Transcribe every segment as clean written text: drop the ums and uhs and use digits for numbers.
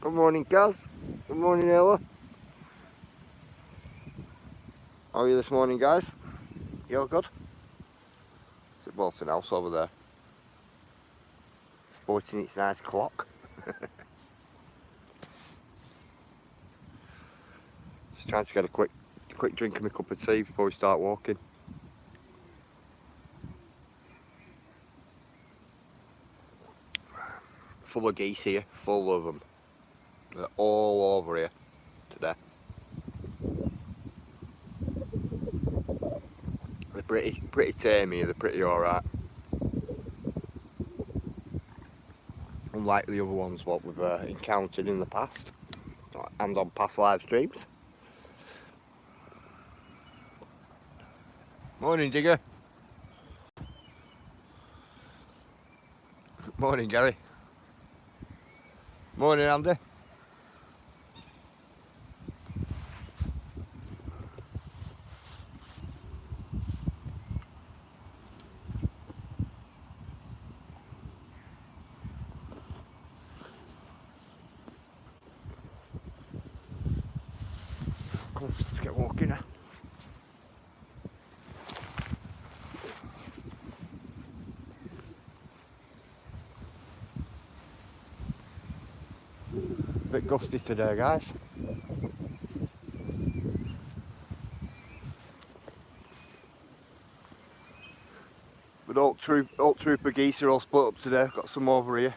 Good morning, Kaz. Good morning, Ella. How are you this morning, guys? You all good? It's at Bolton House over there. Sporting its nice clock. Just trying to get a quick drink of my cup of tea before we start walking. Full of geese here, full of them. They're all over here today. They're pretty tame here, they're pretty alright. Unlike the other ones what we've encountered in the past and on past live streams. Morning, Digger. Morning, Gary. Morning, Andy. Come on, let's get walking now. A bit gusty today, guys. But all trooper geese are all split up today. Got some over here.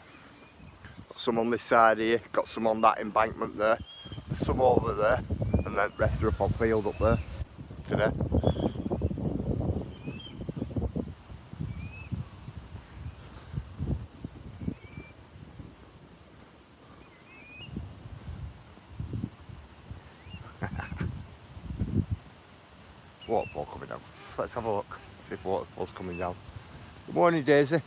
Got some on this side here. Got some on that embankment there. There's some over there. And then the rest are up on field up there today. Waterfall coming down. Let's have a look. See if waterfall's coming down. Good morning, Daisy.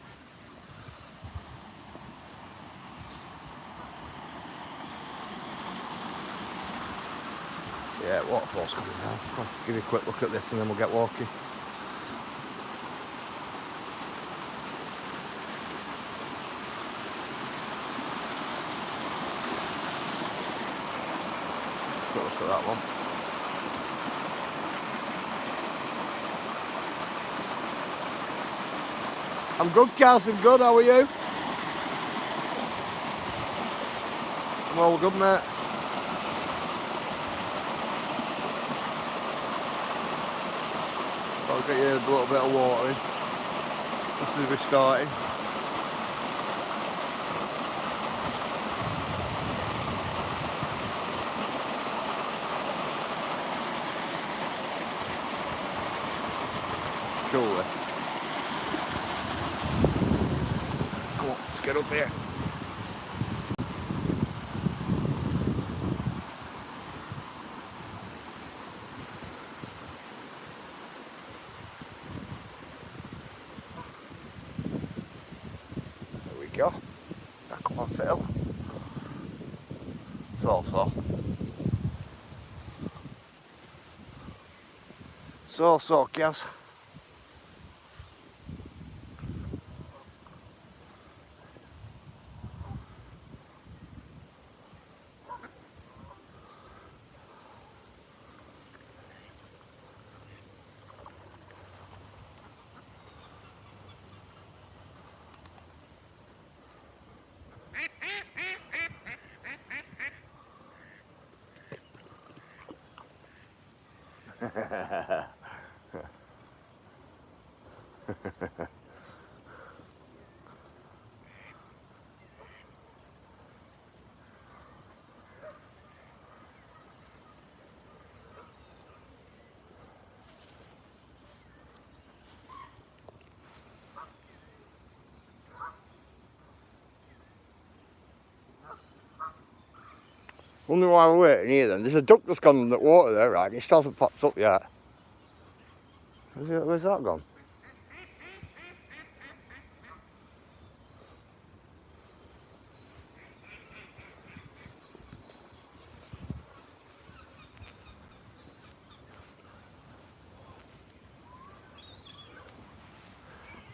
Yeah, waterfall's coming down. Come on, give you a quick look at this and then we'll get walking. Quick look at that one. I'm good, Kaz, I'm good. How are you? I'm all good, mate. I'll get you a little bit of water in. This is we're starting. Surely. Come on, let's get up here. There we go. Back up on the hill. So, guys. Wonder why we're waiting here then. There's a duck that's gone in the water there, right? It still hasn't popped up yet. Where's that gone?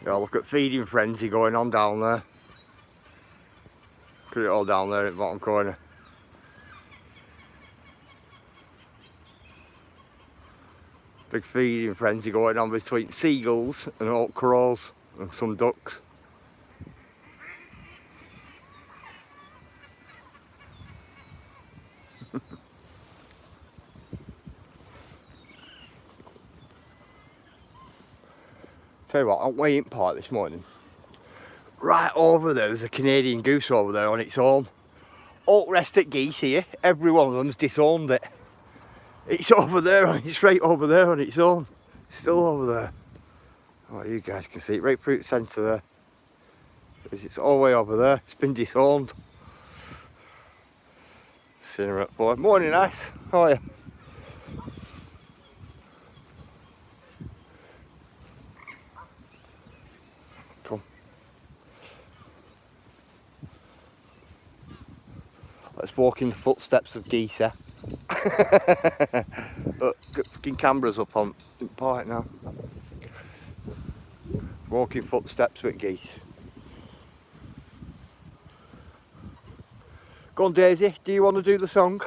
Yeah, look at feeding frenzy going on down there. Put it all down there in the bottom corner. Big feeding frenzy going on between seagulls and hawk crows and some ducks. Tell you what, I'm way in park this morning. Right over there's a Canadian goose over there on its own. All the rest of geese here, every one of them's disowned it. It's over there, it's right over there on its own. It's still over there. Oh, you guys can see it right through the centre there. It's all the way over there. It's been disowned. Seen her at 4. Morning, Ice. How are you? Come. Let's walk in the footsteps of geese, eh? Look, fucking cameras up on the park now. Walking footsteps with geese. Go on, Daisy, do you want to do the song?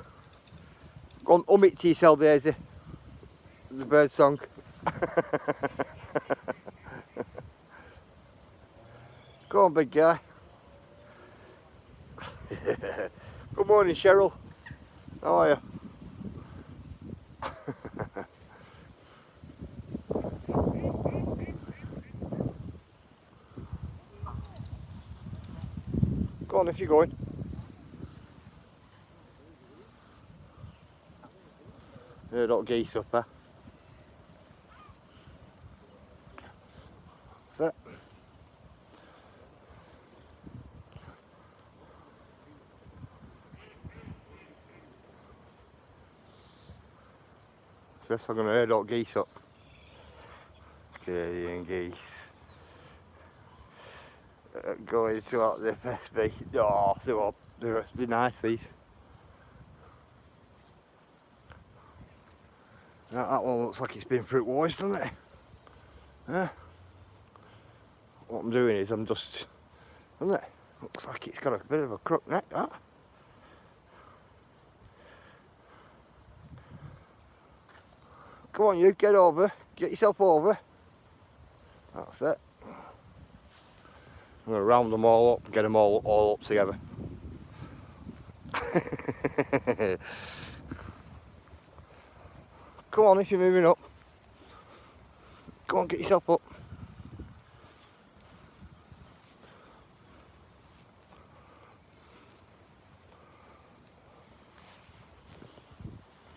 Go on, it to yourself, Daisy. The bird song. Go on, big guy. Good morning, Cheryl. How are you? Go on if you're going. Heard all geese up there. That's it. First I'm going to herd all geese up. Canadian geese. Going to out the FSB. Oh, they're nice, these. That one looks like it's been through wars, doesn't it? Yeah. What I'm doing is I'm just, doesn't it? Looks like it's got a bit of a crook neck, that. Come on, you, get over. Get yourself over. That's it. I'm going to round them all up and get them all up together. Come on, if you're moving up. Go on, get yourself up.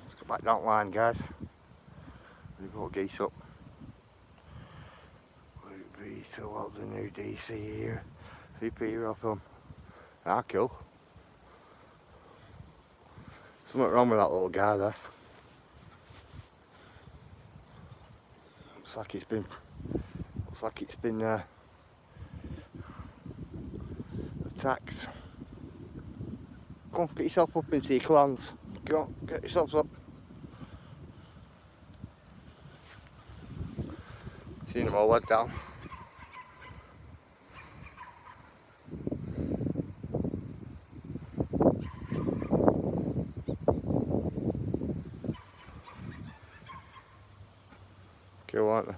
Let's go back down the line, guys. We've got geese up. So what's the new DC here? CPU film. Ah, cool. Something wrong with that little guy there. Looks like it's been attacked. Go on, get yourself up into your clans. Go on, get yourselves up. Seen them all led down. Cool, aren't they?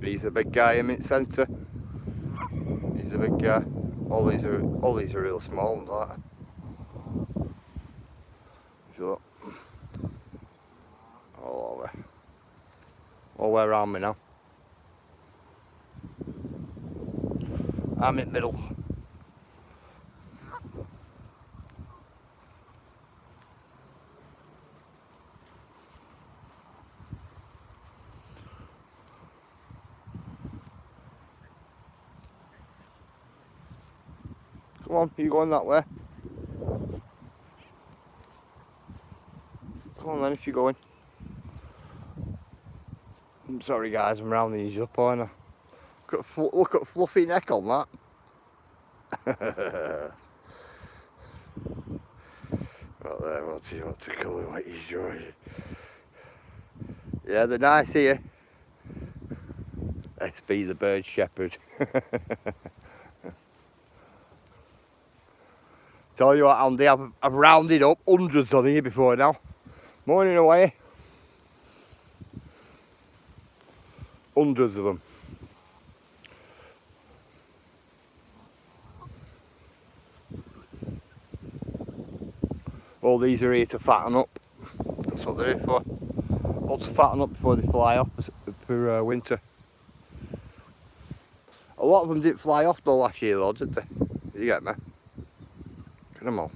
He's a big guy in mid-centre. He's a big guy. All these are real small ones, like that. So, all the way around me now. I'm in the middle. Come on, are you going that way? Come on then, if you're going. I'm sorry guys, I'm rounding these up, aren't I? Look at fluffy neck on that. Right there, what do you want to colour what he's drawing? Yeah, they're nice here. SB the bird shepherd. Tell you what, Andy, I've rounded up hundreds on here before now. Morning away. Hundreds of them. All these are here to fatten up. That's what they're here for. All to fatten up before they fly off for winter. A lot of them didn't fly off though last year though, did they? You get me? Look at them all.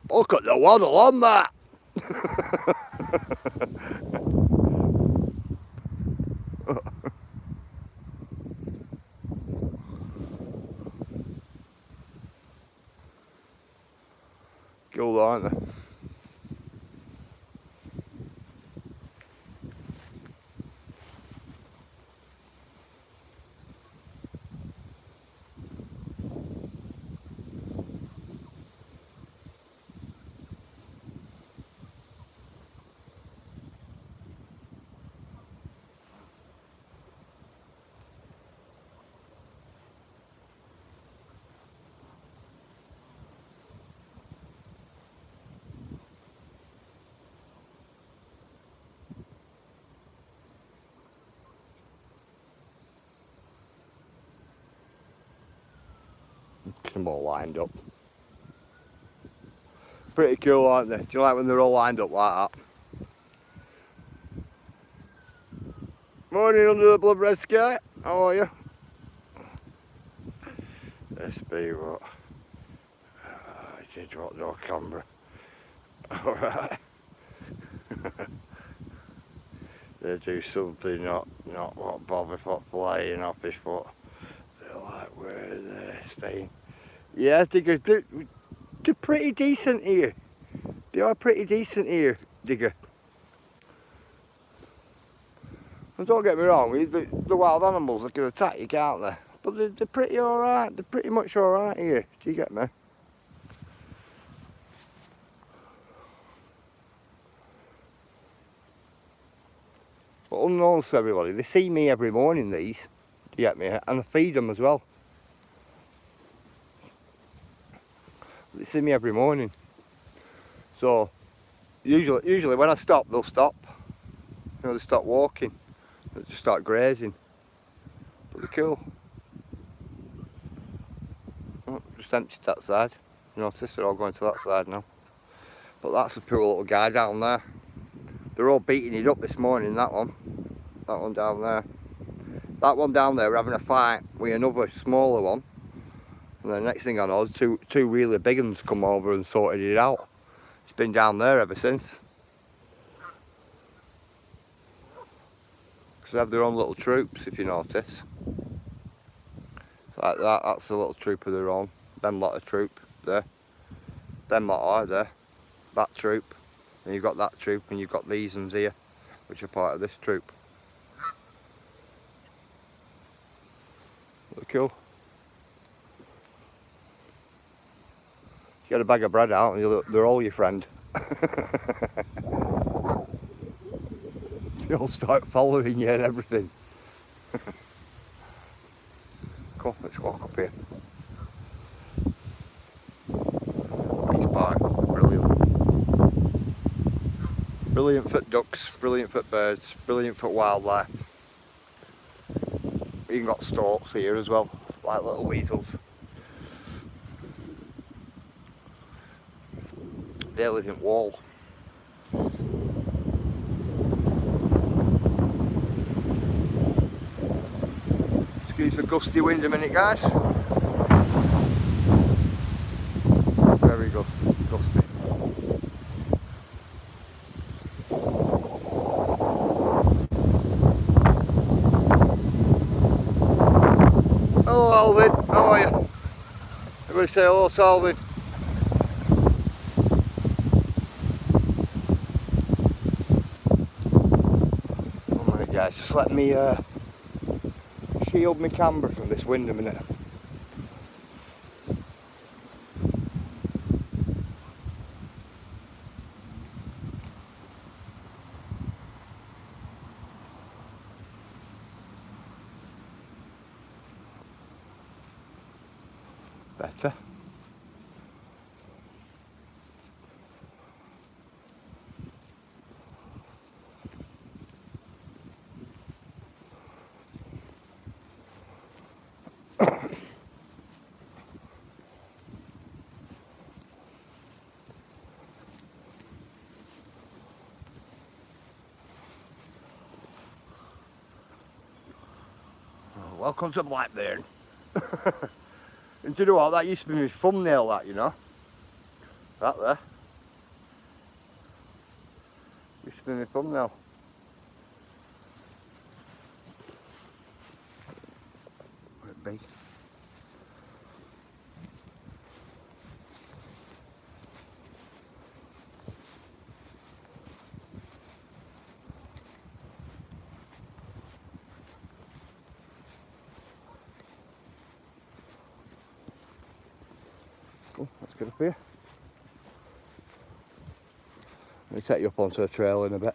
Look at the waddle on that! Cool, aren't they? Get them all lined up. Pretty cool, aren't they? Do you like when they're all lined up like that? Morning under the blood red sky. How are you? SB what? I did what no camera. Alright. They do something not what Bobby thought flying off his foot. They're like, where are they staying? Yeah, Digger, they're pretty decent here. They are pretty decent here, Digger. And don't get me wrong, the wild animals are going to attack you, can't they? But they're pretty alright, they're pretty much alright here. Do you get me? But unknown to everybody, they see me every morning, these. Do you get me? And I feed them as well. They see me every morning. So, usually when I stop, they'll stop. You know, they stop walking. They just start grazing. But they're cool. Oh, just emptied that side. You notice they're all going to that side now. But that's a poor little guy down there. They're all beating it up this morning, that one. That one down there. That one down there, we're having a fight with another smaller one. And the next thing I know, two really big ones come over and sorted it out. It's been down there ever since. Because they have their own little troops, if you notice. Like that, that's a little troop of their own. Them lot of troop there. Them lot are there. That troop. And you've got that troop, and you've got these ones here, which are part of this troop. Look cool. Get a bag of bread out and they're all your friend. They all start following you and everything. Come on, let's walk up here. Beach Park, brilliant. Brilliant for ducks, brilliant for birds, brilliant for wildlife. You even got storks here as well, like little weasels. They live in Wall. Excuse the gusty wind a minute, guys. Very good, gusty. Hello Alvin, how are you? Everybody say hello to Alvin. Guys, just let me shield my camera from this wind a minute. better. Welcome to Blackburn. And do you know what, that used to be my thumbnail, that, you know. That there. Used to be my thumbnail. Quite big. Oh, let's get up here. Let me take you up onto a trail in a bit.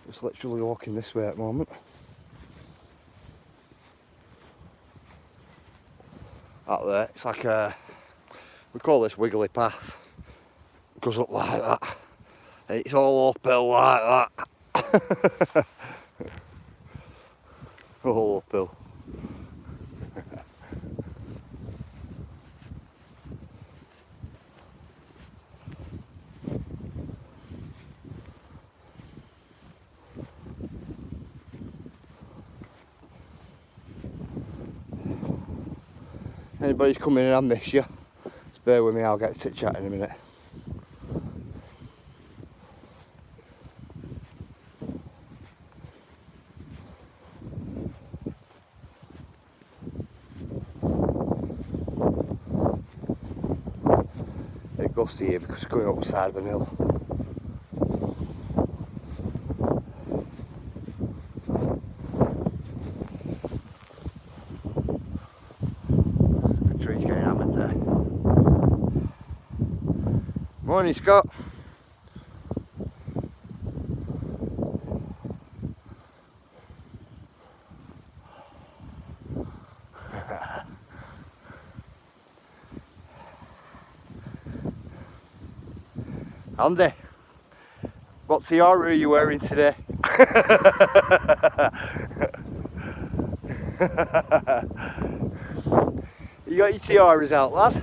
Just literally walking this way at the moment. Out there, it's like a, we call this wiggly path. It goes up like that. And it's all uphill like that. All uphill. Anybody's coming in, I miss you. Just bear with me, I'll get to chat in a minute. It goes here because it's going up the side of an hill. The tree's getting hammered there. Morning, Scott. Andy, what tiara are you wearing today? You got your tiaras out, lad?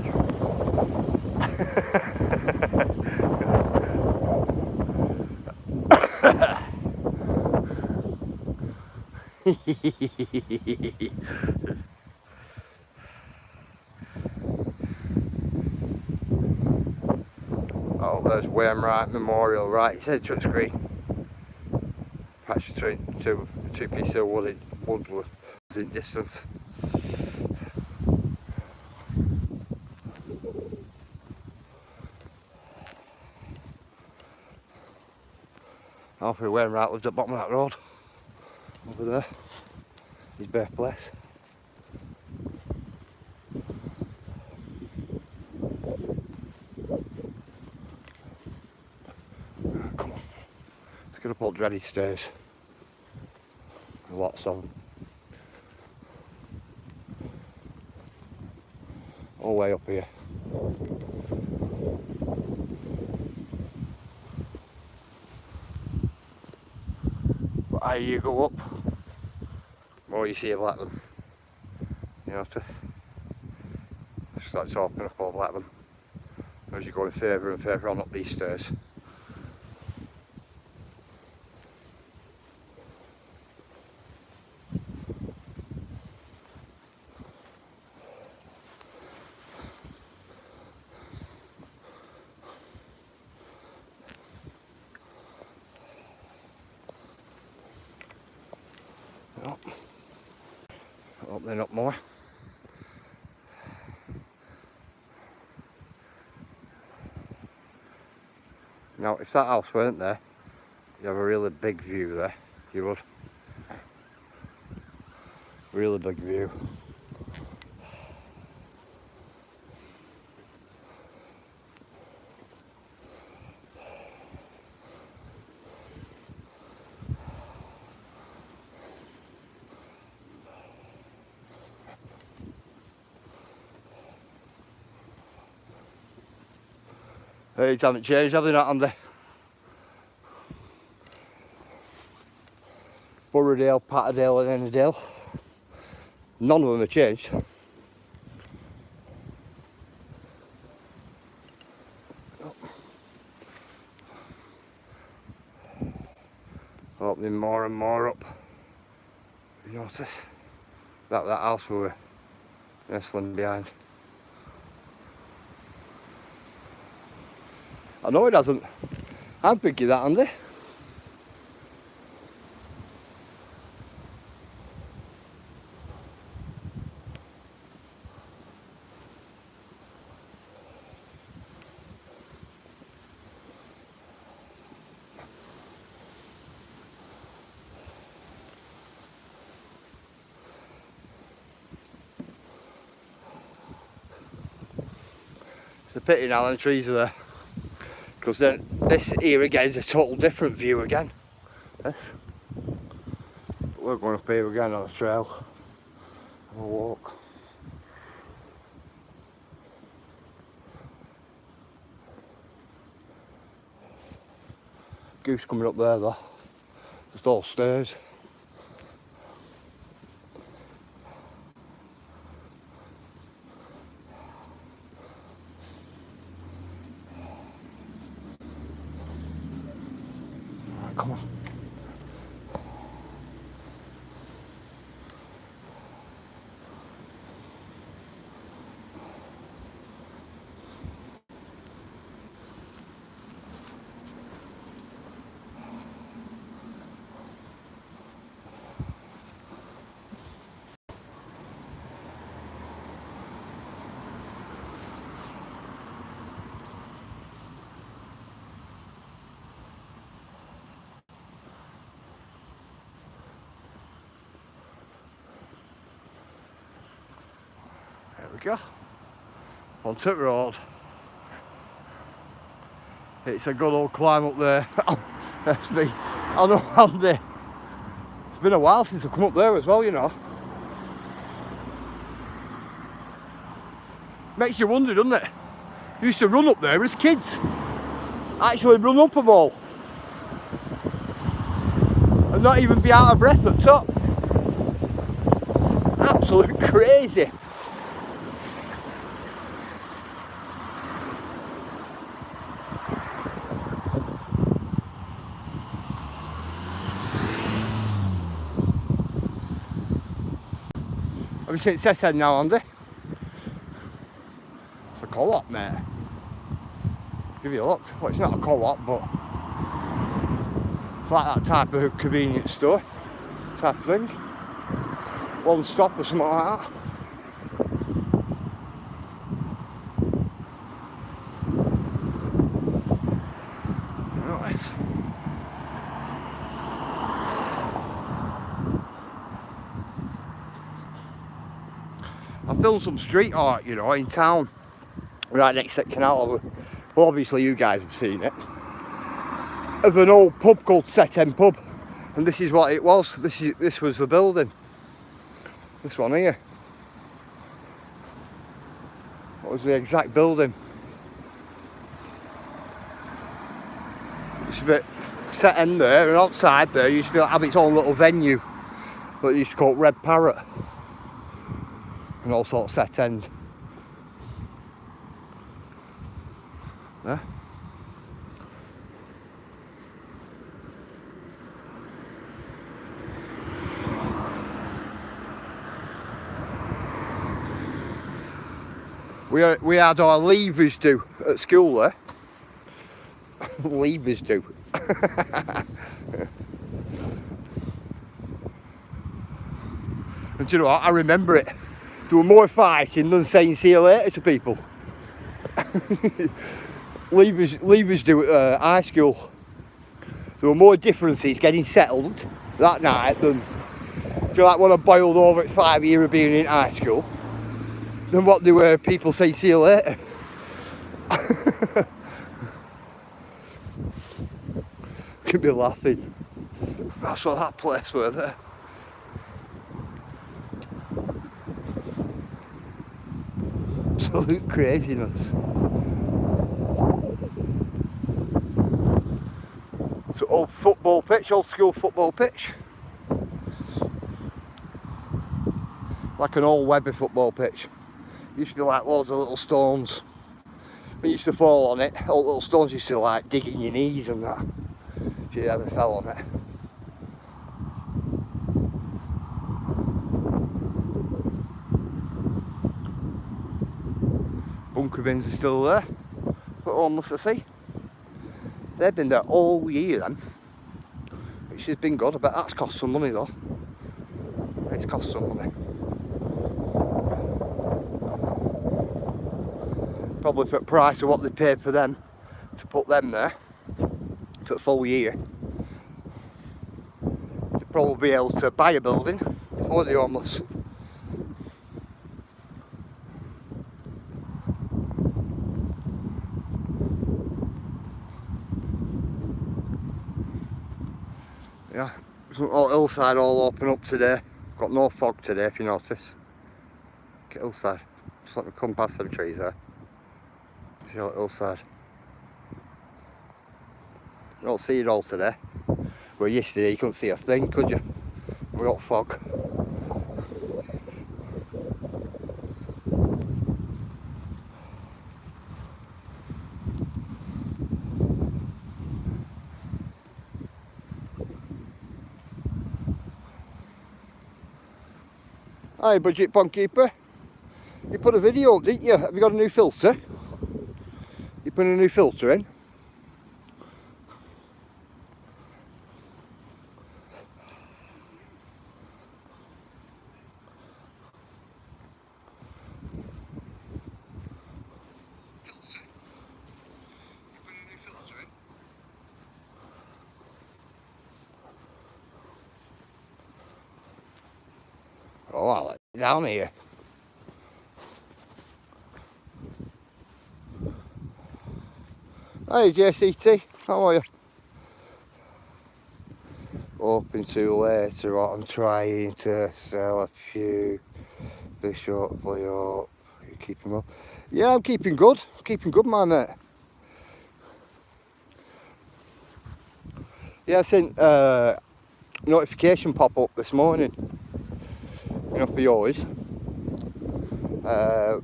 Oh, there's Wainwright Memorial, right, it's head to the screen. Patch between two pieces of wood in distance. Alfred Wainwright lived at the bottom of that road. Over there. His birthplace. Come on. Let's get up all dreaded stairs. Lots of them. All the way up here. But higher you go up, the more you see of Blackburn. You notice? It starts to open up all Blackburn as you're going further and further on up these stairs. Oh. Opening up more. Now, if that house weren't there, you'd have a really big view there. You would. Really big view. These haven't changed, have they not, Andy? Burrowdale, Patterdale and Ennerdale. None of them have changed. Opening more and more up. You notice? That house we were nestling behind. I know it hasn't. I'm thinking that, Andy. It's a pity now the trees are there, because then this here again is a total different view again. This. But we're going up here again on the trail. Have a walk. Goose coming up there though. Just all stairs. Right, come on. There we go. Onto the road. It's a good old climb up there. That's me. I know, Andy. It's been a while since I've come up there as well, you know. Makes you wonder, doesn't it? Used to run up there as kids. Actually run up them all. And not even be out of breath at the top. Absolute crazy. Have you seen Seshead now, Andy? It's a co-op, mate. Give you a look. Well, it's not a co-op, but it's like that type of convenience store type of thing. One stop or something like that. Right. I filmed some street art, you know, in town, right next to the canal. Well, obviously you guys have seen it. Of an old pub called Set End Pub, and this is what it was. This was the building. This one here. What was the exact building? It's a bit Set End there, and outside there used to have its own little venue, but it used to call it Red Parrot, and also Set End. Yeah. We had our leavers due at school there. Leavers due. And do you know what? I remember it. There were more fighting than saying see you later to people. Leavers due at high school. There were more differences getting settled that night than, you know, like when I boiled over at 5 years of being in high school, than what they were people say see you later. Could be laughing. That's what that place were there. Absolute craziness. It's an old football pitch, old school football pitch. Like an old Webber football pitch. Used to be like loads of little stones. When you used to fall on it, all little stones used to like dig in your knees and that. If you ever fell on it. Bunker bins are still there. But almost to see. They've been there all year then. Which has been good. I bet that's cost some money though. It's cost some money. Probably for the price of what they paid for them to put them there for a full year. They'd probably be able to buy a building for the homeless. Yeah, there's all hillside all open up today. Got no fog today if you notice. Get hillside. Just let me come past them trees there. See all hillside. You don't see it all today. Well, yesterday you couldn't see a thing, could you? We got fog. Hi, budget pond keeper. You put a video up, didn't you? Have you got a new filter? You put a new filter in? Oh, I'll let you down here. Hi JCT, how are you? Hoping to later on trying to sell a few fish hopefully up. You keeping well? Yeah, I'm keeping good. Keeping good, my mate. Yeah, I seen notification pop up this morning. You know, for yours. I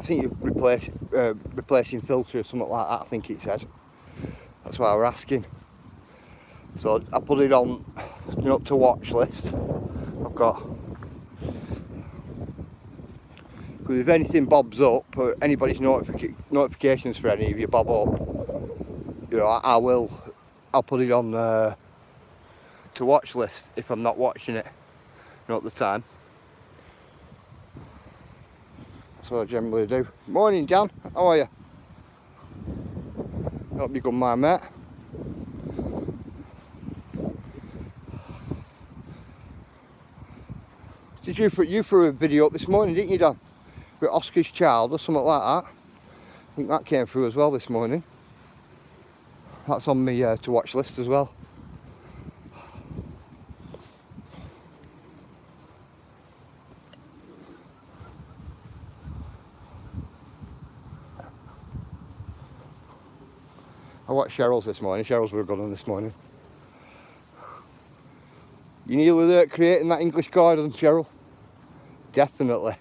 think you're replacing filter or something like that, I think it said. That's why I was asking. So I put it on, you know, to watch list. I've got, because if anything bobs up, or anybody's notifications for any of you bob up, you know, I'll put it on to watch list if I'm not watching it, you know, at the time. That's what I generally do. Morning, Jan. How are you? Hope you're good, my mate. Did you threw a video up this morning, didn't you, Dan? With Oscar's Child or something like that. I think that came through as well this morning. That's on me to watch list as well. I watched Cheryl's this morning. Cheryl's were a good one this morning. You nearly there at creating that English garden, Cheryl? Definitely.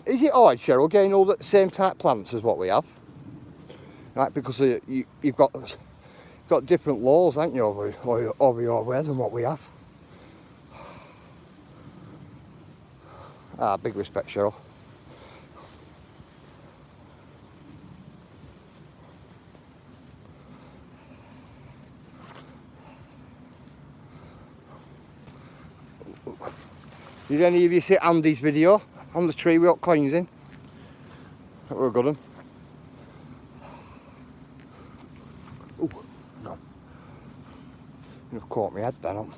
Is it odd, Cheryl, getting all the same type plants as what we have? Right, because you've got different laws, haven't you, over your way than what we have. Ah, big respect, Cheryl. Did any of you see Andy's video on the tree with coins in? That were a good one. Oh, no. You've caught my head then on.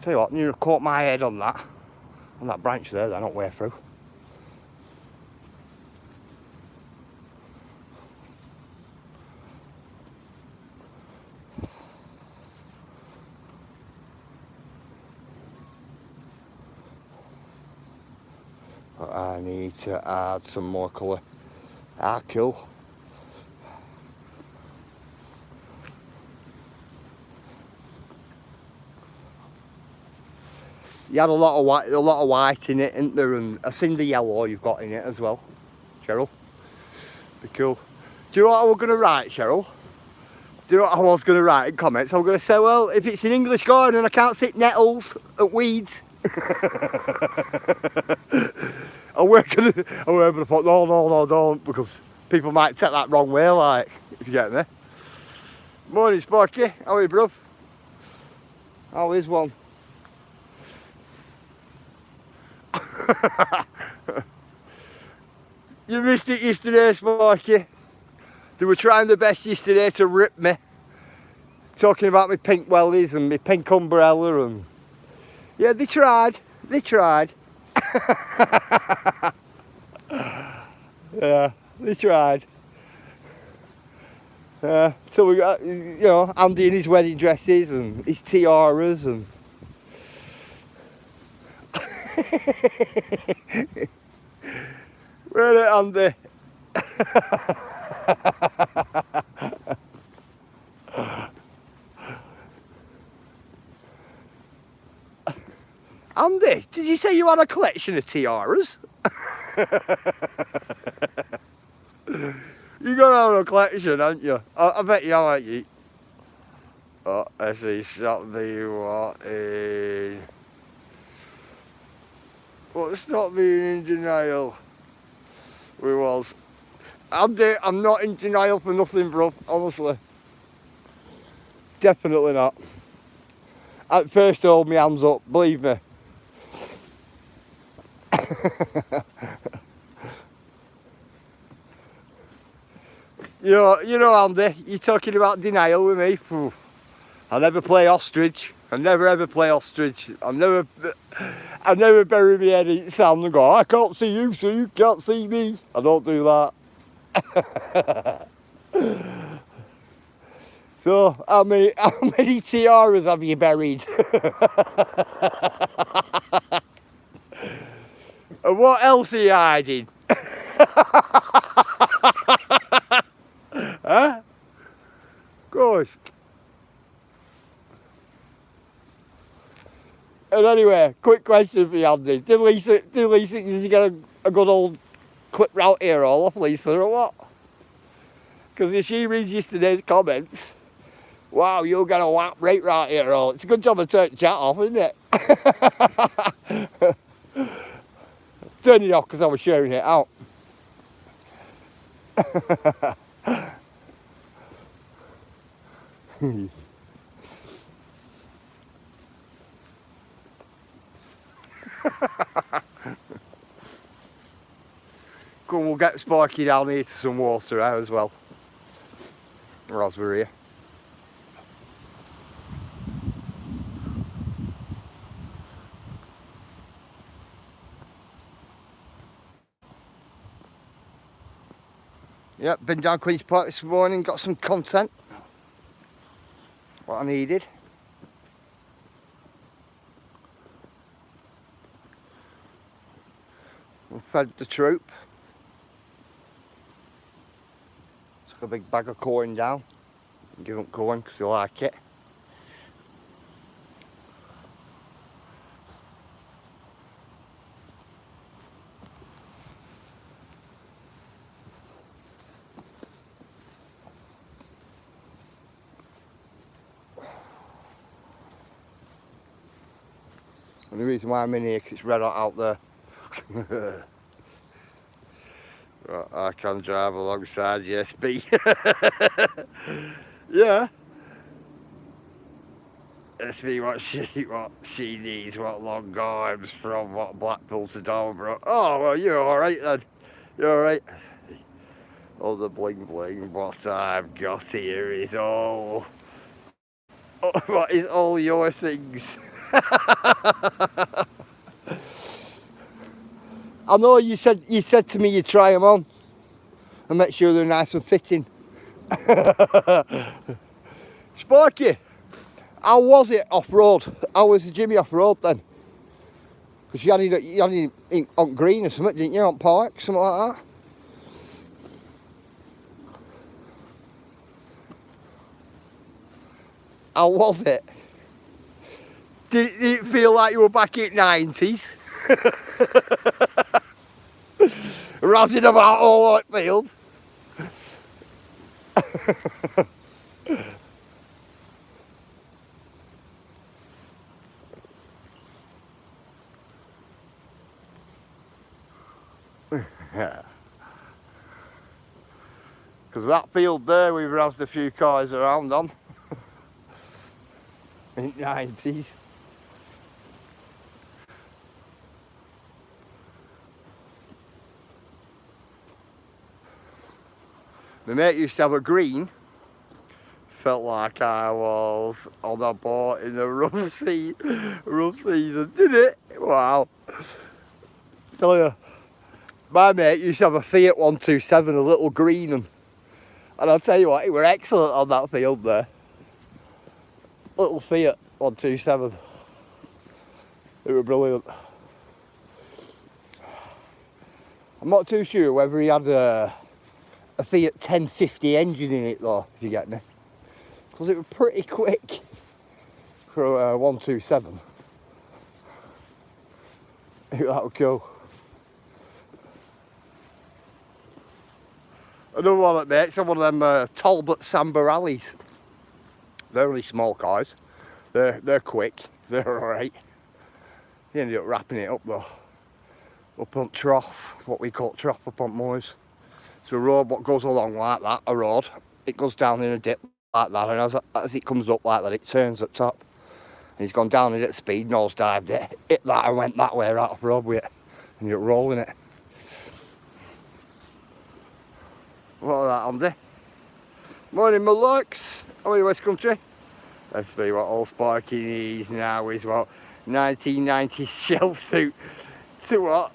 Tell you what, you've caught my head on that branch there, then, on way through. But I need to add some more colour. Ah, cool. You had a lot of white in it, isn't there? And I've seen the yellow you've got in it as well, Cheryl. Be cool. Do you know what I was going to write, Cheryl? Do you know what I was going to write in comments? I was going to say, well, if it's an English garden and I can't see nettles at weeds. I work going to put, no, don't, because people might take that wrong way, like, if you get me. Morning, Sparky. How are you, bruv? How is one? You missed it yesterday, Sparky. They were trying their best yesterday to rip me. Talking about my pink wellies and my pink umbrella and... Yeah, they tried. They tried. Yeah, they tried. So we got, you know, Andy in his wedding dresses and his tiaras and... Where is it, Andy? Andy, did you say you had a collection of tiaras? You got to have a collection, haven't you? I bet you are, you. Oh, let's see, stop being wanted. Well, stop being in denial. We was. Andy, I'm not in denial for nothing, bro, honestly. Definitely not. At first I hold my hands up, believe me. You know, Andy, you're talking about denial with me. Phew. I never play ostrich. I never ever play ostrich. I never bury my head in the sand and go, I can't see you, so you can't see me. I don't do that. So, how many tiaras have you buried? And what else are you hiding? Huh? Gosh. And anyway, quick question for you, Andy. Did Lisa did you get a good old clip route ear all off Lisa or what? Because if she reads yesterday's comments, wow, you'll get a whap right round ear all. It's a good job I turned the chat off, isn't it? Turned it off because I was sharing it out. Come on, we'll get Sparky down here to some water out as well. Raspberry. Yep, been down Queen's Park this morning, got some content. What I needed. We fed the troop. Took a big bag of corn down. Give them corn because they like it. And the reason why I'm in here is it's red hot out there. I can drive alongside the SB. Yeah. Let's see what she needs, what long arms from what Blackpool to Dover. Oh well, you're alright then. You're alright. All the bling bling what I've got here is all what is all your things. I know you said to me you'd try them on and make sure they're nice and fitting. Sparky, how was it off-road? How was the Jimmy off-road then? Because you had it on green or something, didn't you, on park, something like that? How was it? Did it feel like you were back in 90s? Razzing about all that field? Yeah. Because that field there we've razzed a few cars around on. In the 90s. My mate used to have a green. Felt like I was on a boat in the rough season, did it? Wow. Tell you, my mate used to have a Fiat 127, a little green one. And I'll tell you what, it were excellent on that field there. Little Fiat 127. It were brilliant. I'm not too sure whether he had a Fiat 1050 engine in it though, if you get me. Because it was pretty quick for a 127. That was cool. Another one that makes one of them Talbot Samba rallies. They're only small cars. They're quick. They're alright. He ended up wrapping it up though. Up on Trough, what we call Trough up on Moors. It's a road what goes along like that, a road. It goes down in a dip like that, and as it comes up like that, it turns at top. And he's gone down it at speed, nose dived it, hit that and went that way right off road with it. And you're rolling it. What was that, Andy? Morning, my looks. How are you, West Country? Let's see what all Sparky needs now is what 1990 shell suit to what?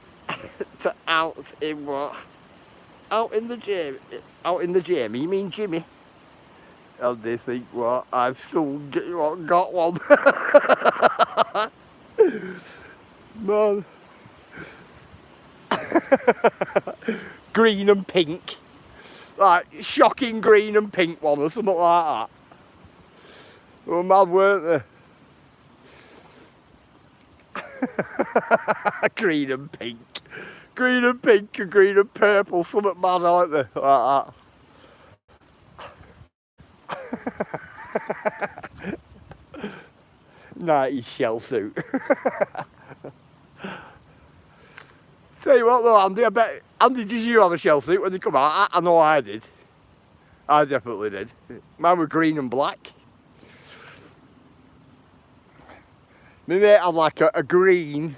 To out in what? Out in the gym. Out in the gym. You mean Jimmy? And they think what? I've still got one. Man. Green and pink. Like shocking green and pink one or something like that. They were mad, weren't they? Green and pink. Green and pink and green and purple, something mad, aren't they? Like that. 90s shell suit. Tell you what though, Andy, I bet, Andy, did you have a shell suit when you come out? I know I did. I definitely did. Mine were green and black. My mate had like a green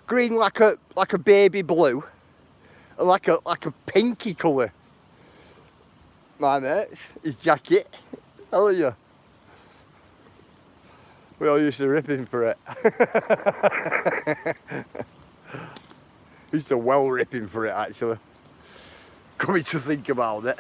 like a baby blue, and like a pinky colour. My mate's, his jacket, telling you. We all used to rip him for it. We used to well rip him for it actually. Coming to think about it.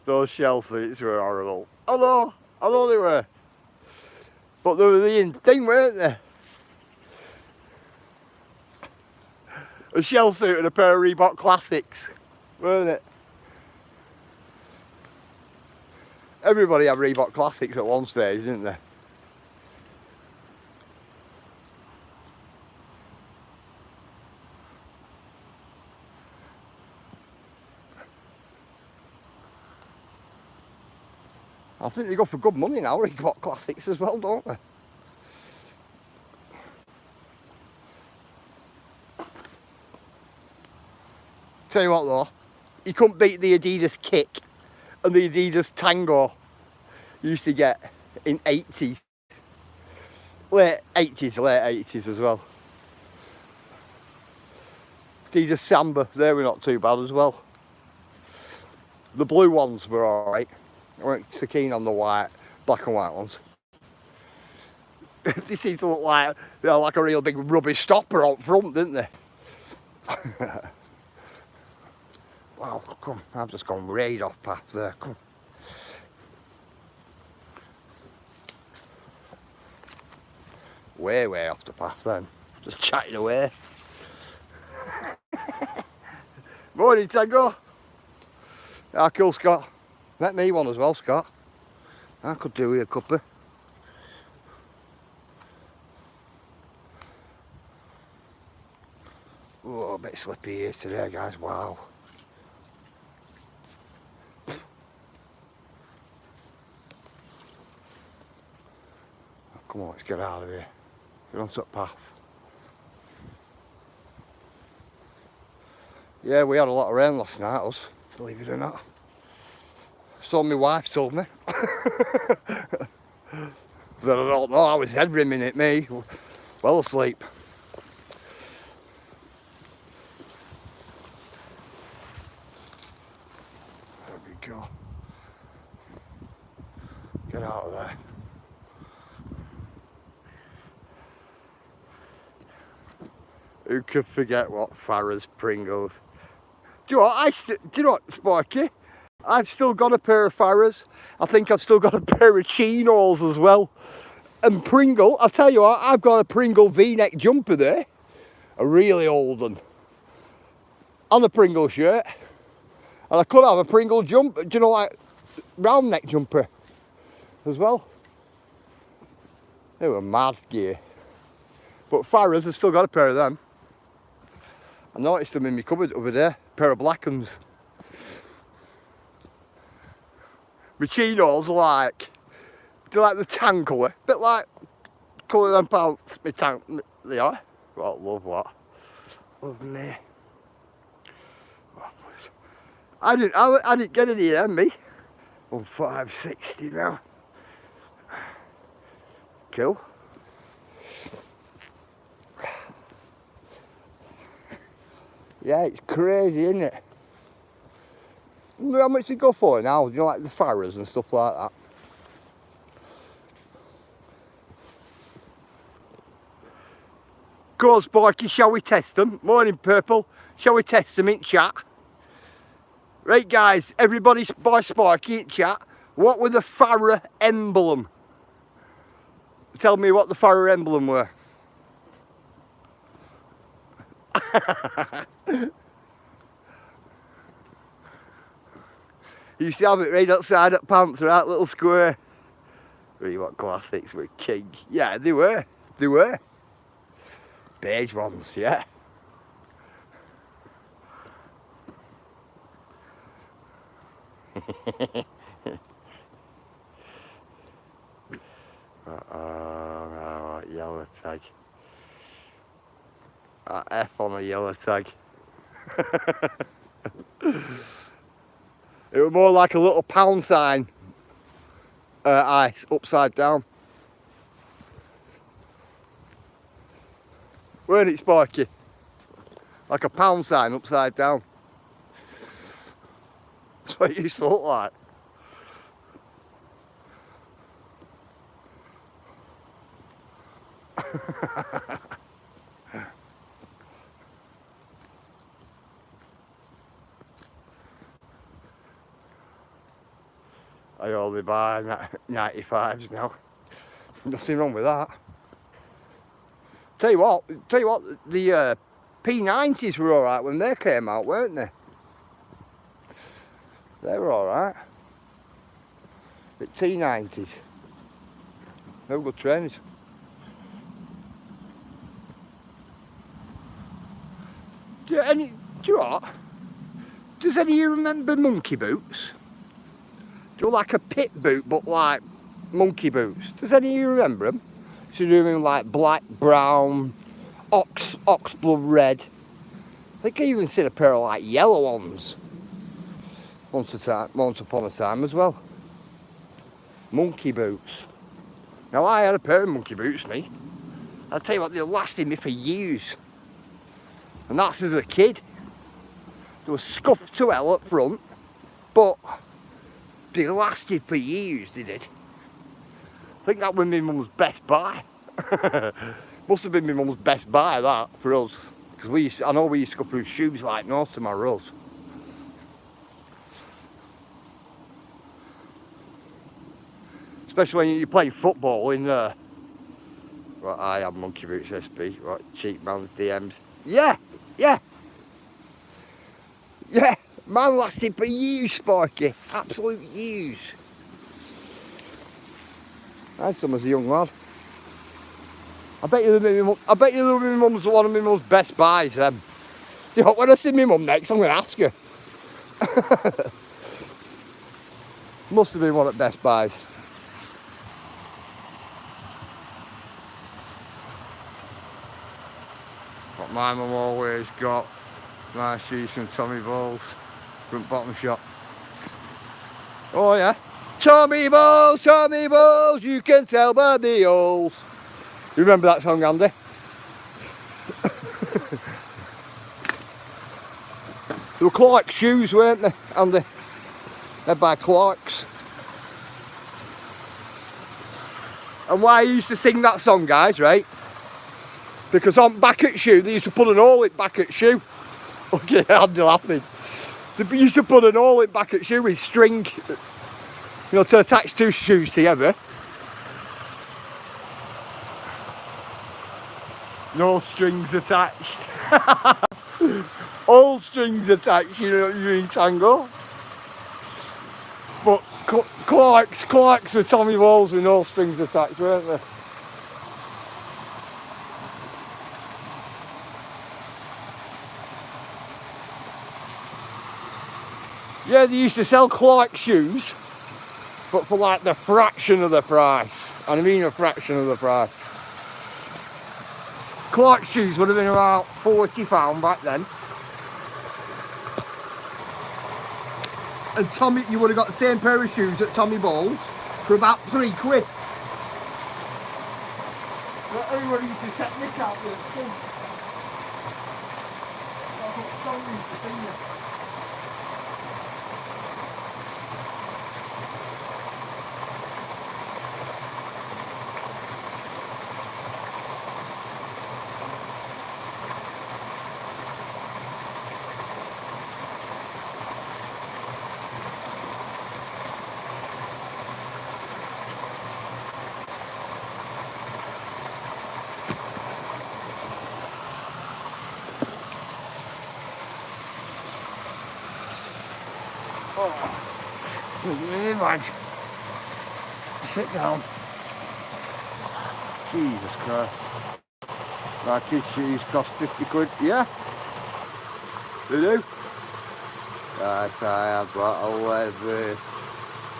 Those shell suits were horrible. I know they were. But they were the in thing, weren't they? A shell suit and a pair of Reebok Classics, weren't it? Everybody had Reebok Classics at one stage, didn't they? I think they go for good money now, Reebok Classics as well, don't they? Tell you what though, you couldn't beat the Adidas Kick and the Adidas Tango you used to get in 80s. Late 80s as well. Adidas Samba, they were not too bad as well. The blue ones were alright. I weren't so keen on the black and white ones. They seem to look like, like a real big rubbish stopper up front, didn't they? Wow, come, I've just gone right off path there, come. Way off the path then. Just chatting away. Morning, Tango. Ah, cool, Scott. Met me one as well, Scott. I could do with a cuppa. Oh, a bit slippy here today, guys. Wow. Oh, come on, let's get out of here. Get onto the path. Yeah, we had a lot of rain last night, us, believe it or not. So my wife told me. So I don't know, I was head rimming at me. Well asleep. There we go. Get out of there. Who could forget what Farrah's Pringles? Do you know what? Do you know what, Sparky? I've still got a pair of Farrah's. I think I've still got a pair of chinos as well. And Pringle, I'll tell you what, I've got a Pringle V-neck jumper there. A really old one. And a Pringle shirt. And I could have a Pringle jumper, do you know, like round neck jumper as well. They were mad gear. But Farrah's, I've still got a pair of them. I noticed them in my cupboard over there, a pair of black ones. My chinos are like, they're like the tan colour, bit like colour them pants, my tan, they are. What, love what? Love me. I didn't get any of them, me. I'm 560 now. Cool. Yeah, it's crazy, isn't it? I wonder how much they go for now, you know, like the Farrah's and stuff like that. Go on, Sparky, shall we test them? Morning, Purple. Shall we test them in chat? Right, guys, everybody by Sparky in chat. What were the Farrah emblem? Tell me what the Farrah emblem were. You used to have it right outside at Pants, right, little square. Really, what classics were king. Yeah, they were. They were. Beige ones, yeah. Yellow tag. F on a yellow tag. It was more like a little pound sign. Ice upside down. Weren't it, Sparky? Like a pound sign upside down. That's what it used to look like. I only buy 95s now. Nothing wrong with that. Tell you what, the P90s were alright when they came out, weren't they? They were alright. The T90s. They were good trainers. Do you know what? Does any of you remember monkey boots? Do you know, like a pit boot, but like monkey boots? Does any of you remember them? So you're doing like black, brown, oxblood red. I think I even seen a pair of like yellow ones once upon a time as well. Monkey boots. Now I had a pair of monkey boots, me. I'll tell you what, they lasted me for years. And that's as a kid. They were scuffed to hell up front, but they lasted for years, they did. I think that was my mum's best buy. Must have been my mum's best buy, that, for us. Because I know we used to go through shoes like nose to my rose. Especially when you play football in there. Right, I have monkey boots SB. Right, cheap man's DMs. Yeah, yeah, yeah. Man lasted for years, Sparky. Absolute years. I had some as a young lad. I bet you my mum's one of my mum's best buys. You know, when I see my mum next, I'm going to ask her. Must have been one at Best Buys. But my mum always got my shoes from Tommy Bowles, front bottom shop. Oh yeah. Tommy Bowles, you can tell by the holes. You remember that song, Andy? They were Clark's shoes, weren't they, Andy? They're by Clark's. And why I used to sing that song, guys, right? Because on back at shoe, they used to put an hole in back at shoe. Okay, Andy laughing. They used to put an hole in back at shoe with string, you know, to attach two shoes together. No strings attached. All strings attached, you know, you're in tango. But Clark's with Tommy Bowles with no strings attached, weren't they? Yeah, they used to sell Clark shoes, but for like the fraction of the price. And I mean a fraction of the price. Clark shoes would have been about £40 back then. And Tommy, you would have got the same pair of shoes at Tommy Bowles for about £3. But everybody used to take Nick out with a skunk. That's what Tommy used to sing you. Oh, look at me, man. Sit down. Jesus Christ. My kids' shoes cost 50 quid. Yeah, they do. Yes, I have got a leather.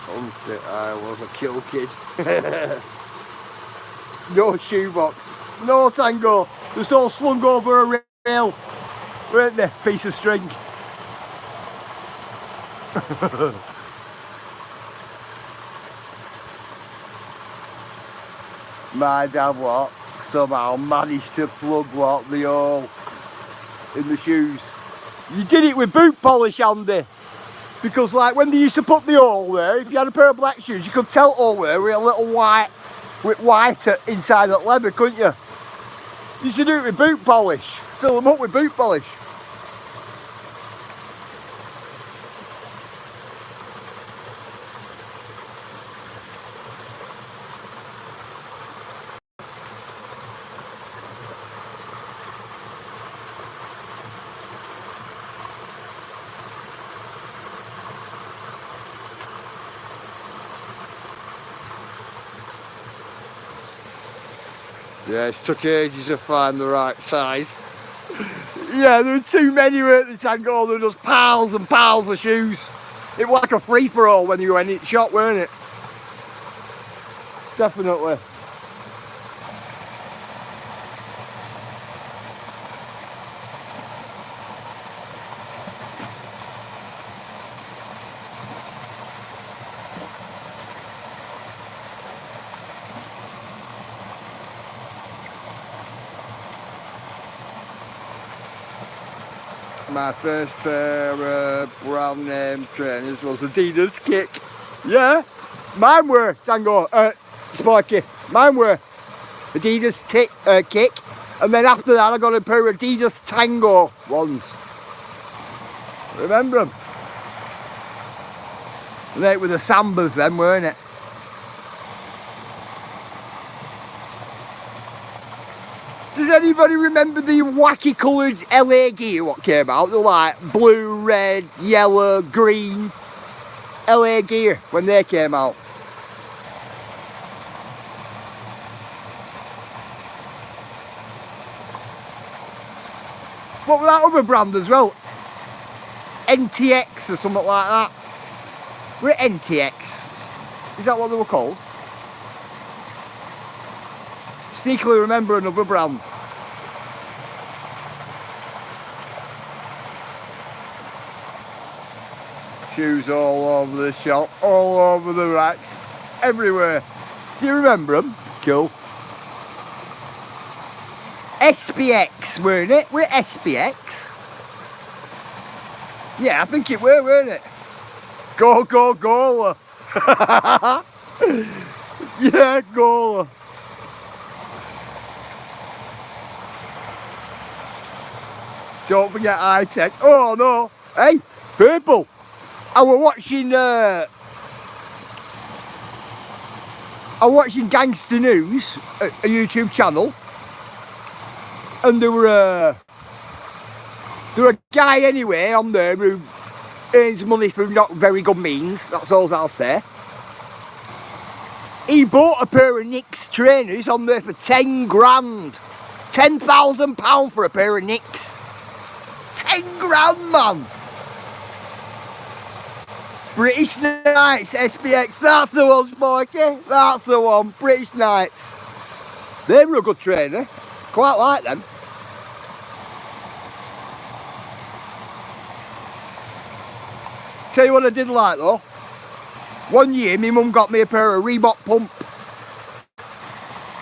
I was a kill kid. No shoebox. No tango. It was all slung over a rail. Weren't they? Piece of string. My dad somehow managed to plug the hole in the shoes. You did it with boot polish, Andy, because like when they used to put the hole there, if you had a pair of black shoes, you could tell all there with a little white inside that leather, couldn't you? You used to do it with boot polish, fill them up with boot polish. Yeah, it took ages to find the right size. Yeah, there were too many at the tango. There were just piles and piles of shoes. It was like a free-for-all when you went in the shop, weren't it? Definitely. My first pair of brown name trainers was Adidas Kick. Yeah, mine were Tango, Sparky. Mine were Adidas Kick. And then after that I got a pair of Adidas Tango ones. Remember them? They were the Sambas then, weren't it? Does anybody remember the wacky coloured LA gear what came out? They were like blue, red, yellow, green LA gear when they came out. What was that other brand as well? NTX or something like that. Were it NTX? Is that what they were called? Sneakily remember another brand. Shoes all over the shop, all over the racks, everywhere. Do you remember them? Cool. SPX, weren't it? We're SPX. Yeah, I think it were, weren't it? Go, go, goaler. Yeah, goaler. Don't forget high tech. Oh no. Hey, purple. I was watching Gangster News, a YouTube channel, and there were a guy anyway on there who earns money through not very good means. That's all I'll say. He bought a pair of Knicks trainers on there for 10 grand. £10,000 for a pair of Knicks. 10 grand, man. British Knights, SPX, that's the one, Sparky. That's the one, British Knights. They were a good trainer. Quite like them. Tell you what I did like though. One year my mum got me a pair of Reebok pump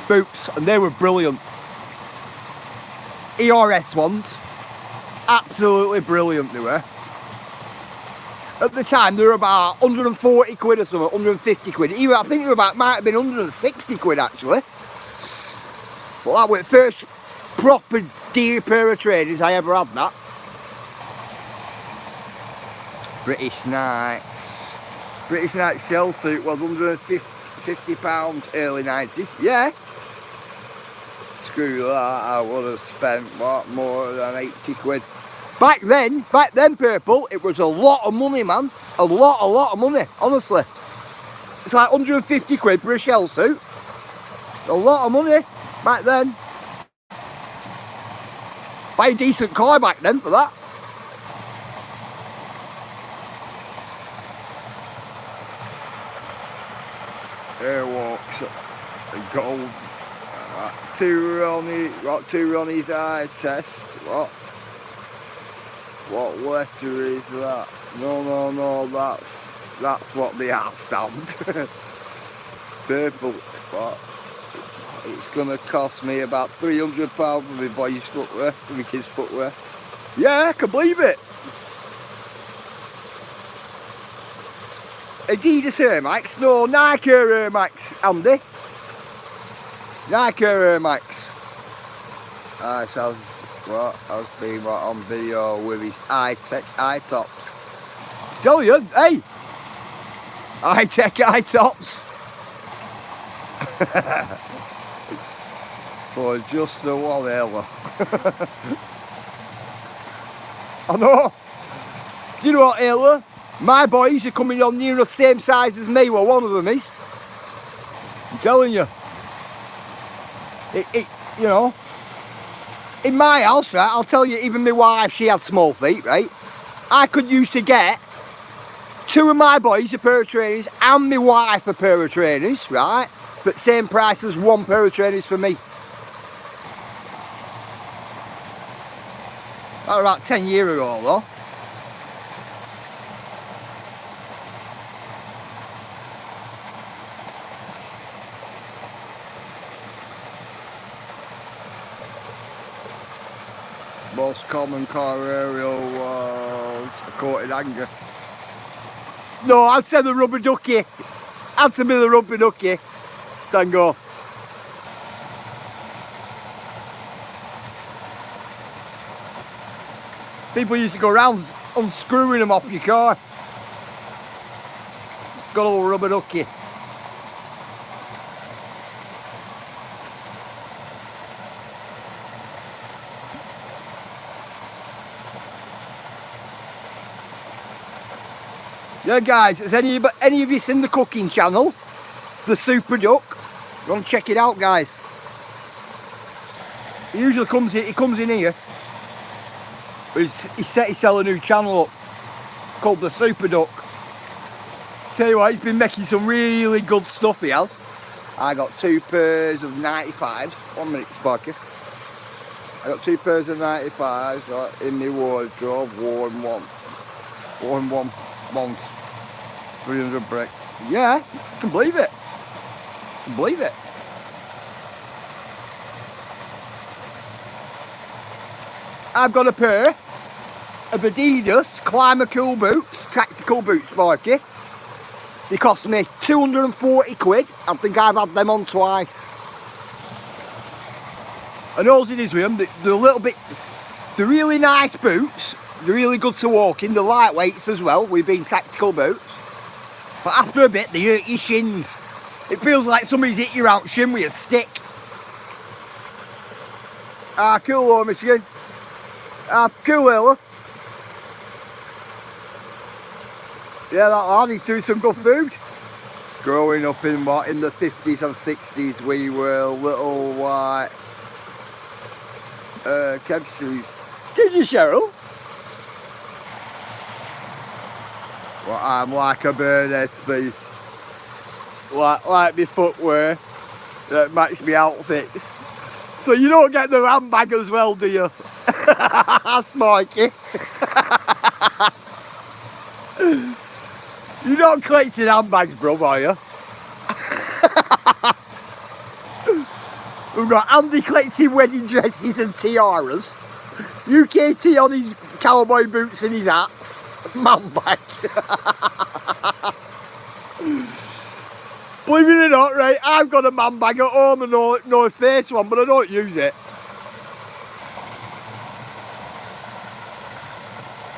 boots and they were brilliant. ERS ones. Absolutely brilliant they were. At the time they were about 140 quid or something, 150 quid. Even I think they were about, might have been 160 quid actually. But that was the first proper dear pair of trainers I ever had that. British Knights. British Knights shell suit was £150 early 90s. Yeah. Screw that, I would have spent what, more than 80 quid. Back then, purple, it was a lot of money, man. A lot of money, honestly. It's like 150 quid for a shell suit. A lot of money back then. Buy a decent car back then for that. Airwalks, gold. Two Ronnie's eye test. What letter is that? No, that's what the art stand. Purple. What? It's gonna cost me about £300 for my boys' footwear, for my kids' footwear. Yeah, I can believe it. Adidas Air Max, no, Nike Air Max, Andy. Nike Air Max. I was seeing what on video with his high-tech eye tops. Tell you, hey, high-tech eye tops. For just the one hella. I know. Do you know what, Hella? My boys are coming on near the same size as me, well one of them is. I'm telling you. You know. In my house, right, I'll tell you, even my wife, she had small feet, right? I could used to get two of my boys a pair of trainers and my wife a pair of trainers, right? But same price as one pair of trainers for me. That was about 10 years ago though. Most common car aerial was a coated hanger. No, I'd say the rubber ducky. Had to be the rubber ducky. Tango. People used to go around unscrewing them off your car. Got a little rubber ducky. Yeah, guys, has any of you seen the cooking channel, the Super Duck? You want to check it out, guys? He usually comes in here. But he sell a new channel up called the Super Duck. Tell you what, he's been making some really good stuff, he has. I got 2 pairs of 95s. 1 minute, Sparky. I got 2 pairs of 95s right, in my wardrobe, worn once. 300 brick. Yeah, I can believe it. I can believe it. I've got a pair of Adidas Climber Cool boots, tactical boots, Sparky. They cost me 240 quid. I think I've had them on twice. And all it is with them, they're a little bit, they're really nice boots. They're really good to walk in. They're lightweights as well, with being tactical boots. But after a bit, they hurt your shins. It feels like somebody's hit your out shin with a stick. Cool though, Michigan. Cool Hiller. Yeah, that lad, he's doing some good food. Growing up in the 50s and 60s, we were little white keb shoes. Did you, Cheryl? Well, I'm like a bird, SB. Like my footwear that match my outfits. So you don't get the handbag as well, do you? Smikey. You're not collecting handbags, bruv, are you? We've got Andy collecting wedding dresses and tiaras. UKT on his cowboy boots and his hats. Man bag. Believe it or not, right, I've got a man bag at home and no face one, but I don't use it.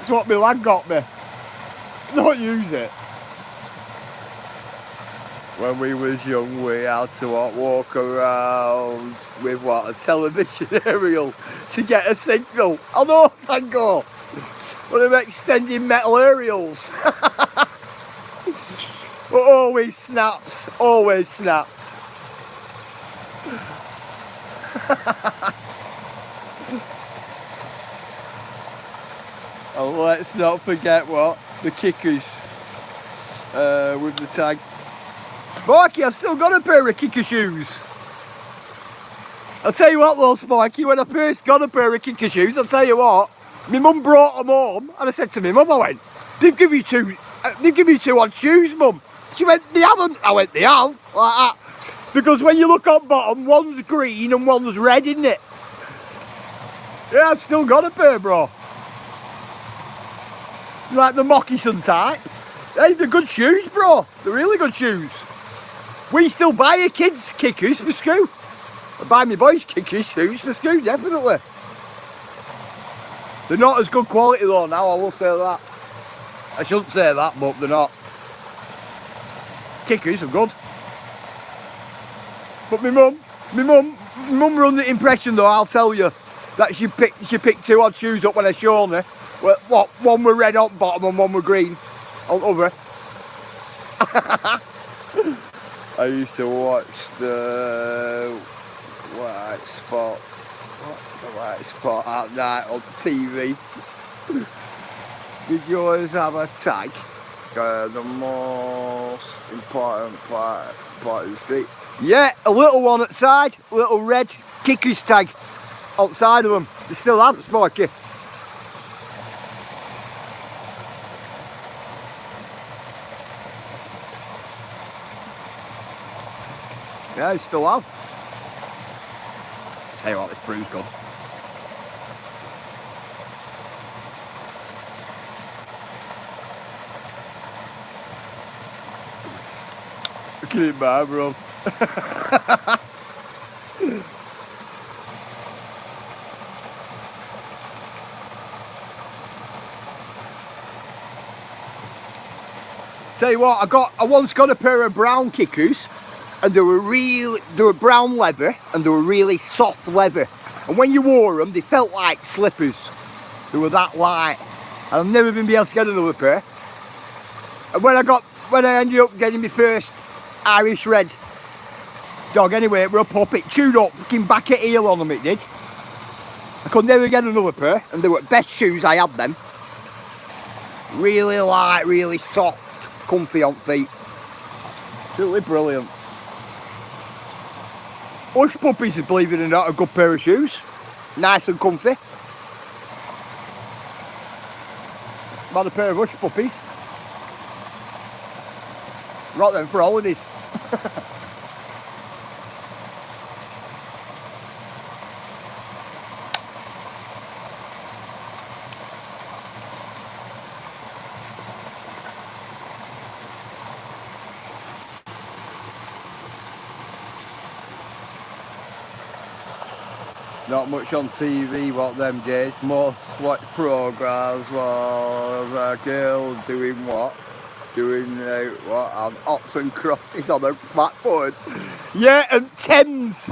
It's what my lad got me. Don't use it. When we was young, we had to walk around with what, a television aerial to get a signal. I know, thank God. One of them extending metal aerials. But always snaps, always snaps. And let's not forget what, the kickers with the tag. Sparky, I've still got a pair of kicker shoes. I'll tell you what though, Sparky, when I first got a pair of kicker shoes, I'll tell you what, my mum brought them home and I said to my mum, I went, they've given me two odd shoes, mum. She went, they haven't. I went, they have, like that. Because when you look on bottom, one's green and one's red, isn't it? Yeah, I've still got a pair, bro. Like the moccasin type. Hey, they're good shoes, bro. They're really good shoes. We still buy your kids kickers for school. I buy my boys kickers shoes for school, definitely. They're not as good quality though now, I will say that. I shouldn't say that, but they're not. Kickers are good. But my mum were under the impression though, I'll tell you, that she picked 2 odd shoes up when I showed her. Well, what, one were red on bottom and one were green on over. I used to watch the White Spot at night on TV. Did you always have a tag? The most important part of the street. Yeah, a little one outside, a little red kickers tag outside of them. They still have it, Sparky. Yeah, they still have. Tell you what, this brew's good. Look at it, man, bro. Tell you what, I once got a pair of brown kickers, and they were brown leather, and they were really soft leather. And when you wore them, they felt like slippers. They were that light. And I've never been able to get another pair. And when I ended up getting my first Irish red dog anyway, it were a pup, it chewed up fucking back at heel on them, it did. I could never get another pair, and they were best shoes, I had them. Really light, really soft, comfy on feet. Absolutely brilliant. Hush puppies, believe it or not, a good pair of shoes. Nice and comfy. I've had a pair of hush puppies. Got them for holidays. Not much on TV, what them days, most what programmes, well, a girl doing what? Doing what? Ops and crosses on a backboard. Yeah, and Thames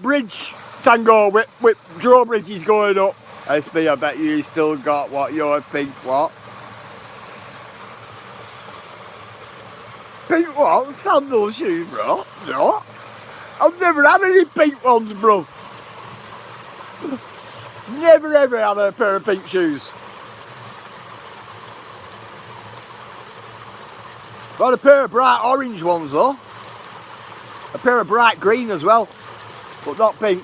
Bridge tango with drawbridges going up. SB, I bet you still got what your pink what? Pink what? Sandal shoes, bro? No. I've never had any pink ones, bro. Never ever had a pair of pink shoes. Got a pair of bright orange ones though. A pair of bright green as well, but not pink.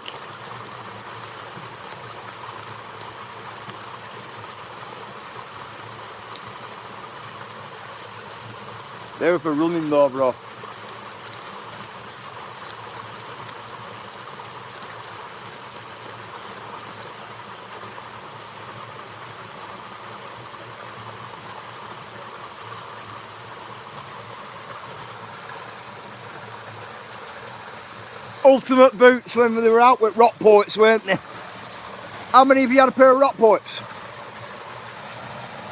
They were for running though, bro. Ultimate boots when they were out with Rockports, weren't they? How many of you had a pair of Rockports?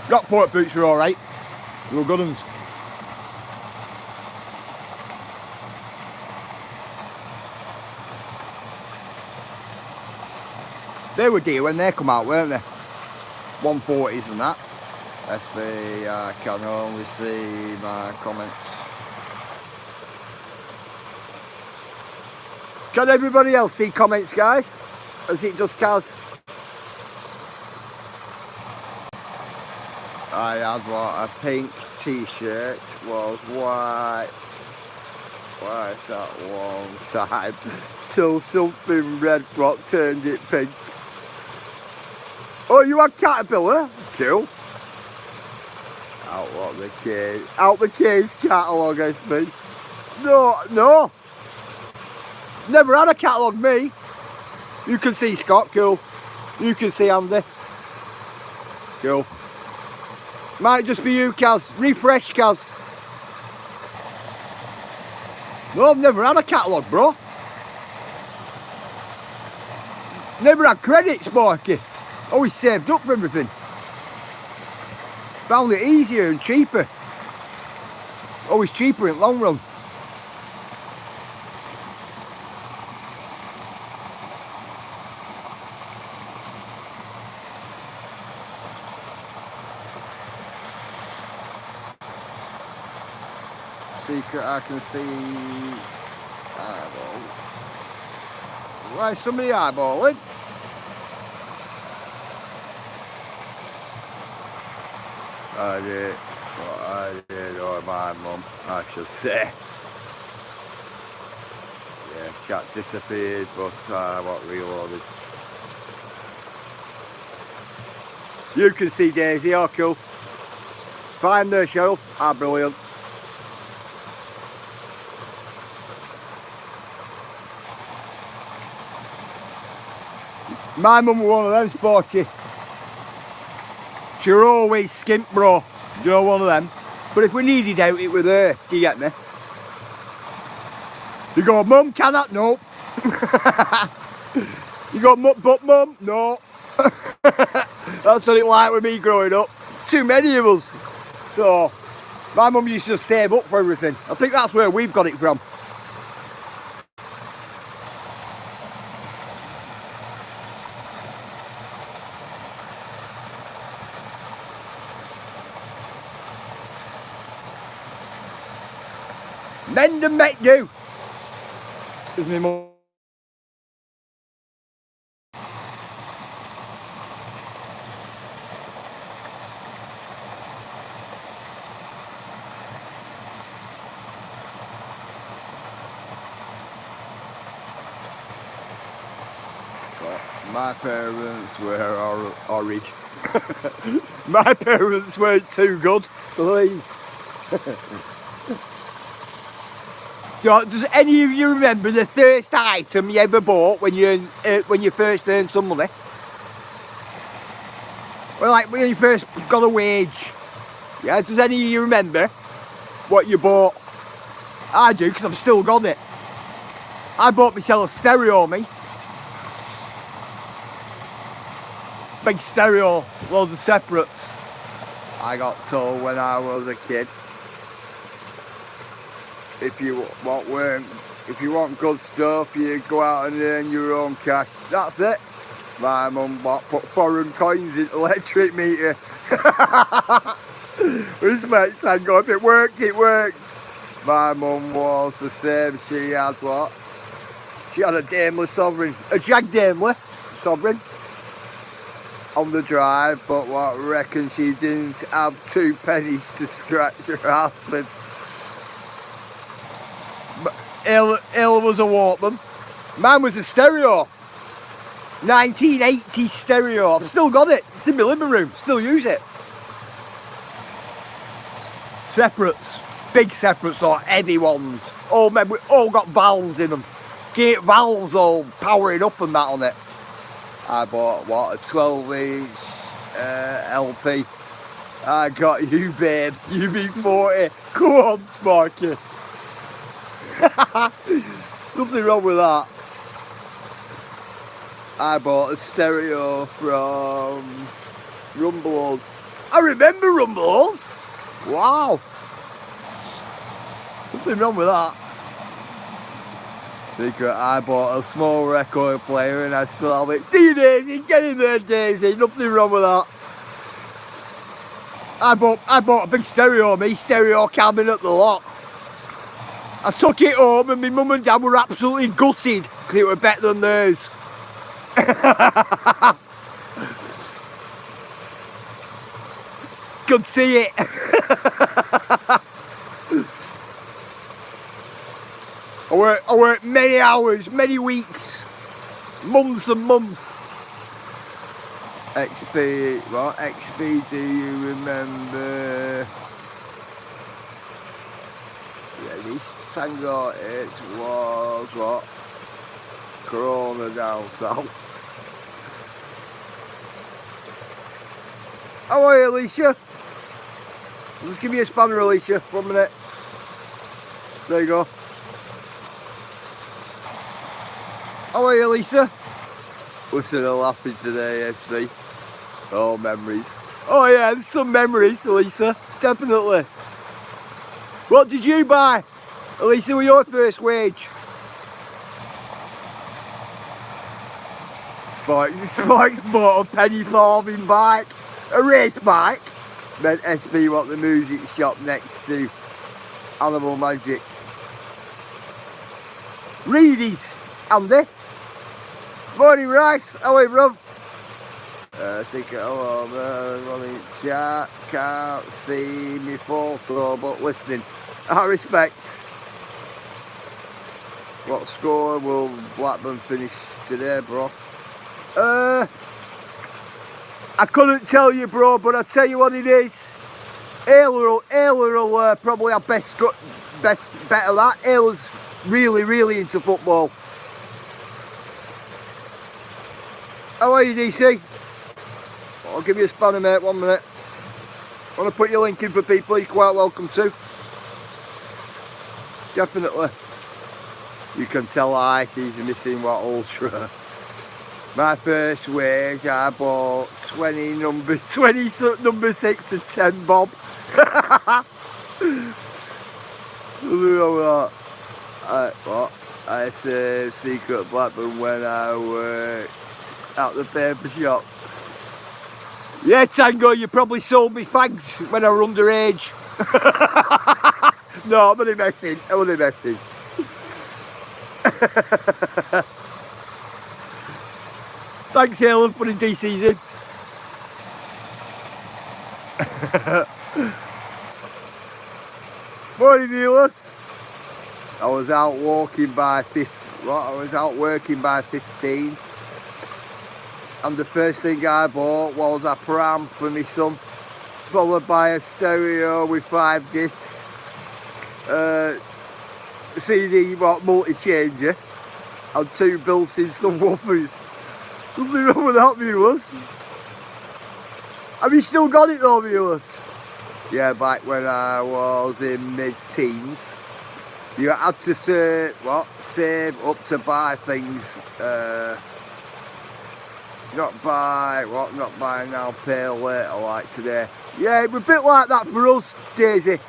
Rockport boots were alright. They were good ones. They were dear when they come out, weren't they? 140s and that. SB, I can only see my comments. Can everybody else see comments, guys? Or is it just Kaz? I had what? A pink t-shirt was white at one time till something red what turned it pink. Oh, you had Caterpillar? Cool. Out the case catalogue, SB. No. Never had a catalogue, me. You can see Scott, cool. You can see Andy. Cool. Might just be you, Kaz. Refresh, Kaz. No, I've never had a catalogue, bro. Never had credit, Sparky. Always saved up for everything. Found it easier and cheaper. Always cheaper in the long run. Secret, I can see eyeball. Why is somebody eyeballing? I did, or my mum, I should say. Yeah, chat disappeared, but I got reloaded. You can see Daisy, oh cool. Fine there, Cheryl. Ah, brilliant. My mum was one of them, Sparky. She were always skint, bro. You know, one of them. But if we needed out, it was there. Do you get me? You go, Mum, can that? No. You go, but Mum? No. That's what it like with me growing up. Too many of us. So, My mum used to save up for everything. I think that's where we've got it from. Mend and make do. Is my mum. My parents were horrid. My parents weren't too good, believe. Does any of you remember the first item you ever bought when you first earned some money? Well, like when you first got a wage. Yeah, does any of you remember what you bought? I do, because I've still got it. I bought myself a stereo, me. Big stereo, loads of separates. I got told when I was a kid, if you want good stuff, you go out and earn your own cash. That's it. My mum put foreign coins in the electric meter. Which makes sense. If it worked, it worked. My mum was the same. She had what? She had a Daimler Sovereign, a Jag Daimler Sovereign on the drive, but what I reckon she didn't have 2 pennies to scratch her ass with. Ill was a Walkman. Mine was a stereo. 1980 stereo. I've still got it. It's in my living room. Still use it. Separates. Big separates or heavy ones. All got valves in them. Gate valves all powering up and that on it. I bought what, a 12-inch LP. I got you, babe. UB40. Come on, Sparky. Nothing wrong with that. I bought a stereo from Rumbelows. I remember Rumbelows. Wow. Nothing wrong with that. Secret, I bought a small record player and I still have it. Daisy, get in there, Daisy. Nothing wrong with that. I bought a big stereo, stereo cabinet, the lot. I took it home and my mum and dad were absolutely gutted because it were better than theirs. Could see it. I worked many hours, many weeks, months and months. XP, what XP do you remember? Yeah, this Tango, it was what? Corona down south. How are you, Alicia? Just give me a spanner, Alicia, 1 minute. There you go. How are you, Lisa? We're still laughing today, actually. Oh, memories. Oh yeah, there's some memories, Lisa. Definitely. What did you buy, Lisa, with your first wage? Spike's bought a penny farthing bike. A race bike. Meant SB what the music shop next to Animal Magic. Reedy's, Andy. Morning, Rice. How are you, bro? Secret, hello, running chat. Can't see me photo, but listening. I respect. What score will Blackburn finish today, bro? I couldn't tell you, bro, but I'll tell you what it is. Ayler will probably have best bet of that. Ayler's really into football. How are you, DC? I'll give you a spanner, mate, 1 minute. Want to put your link in for people, you're quite welcome to. Definitely. You can tell Icy's missing what ultra. My first wage, I bought 20 number 6 and 10 bob. I saved Secret Blackburn when I worked at the paper shop. Yeah, Tango, you probably sold me fags when I was underage. No, I'm only messing. I'm only messing. Thanks, Helen, for putting DCs in. Morning, viewers. I was out walking by 15. I was out working by 15. And the first thing I bought was a pram for my son, followed by a stereo with 5 discs, CD multi-changer, and 2 built-in subwoofers. Nothing wrong with that, viewers. Have you still got it though, viewers? Yeah, back when I was in mid-teens, you had to save up to buy things. Not buy now, pay later like today. Yeah, it was a bit like that for us, Daisy.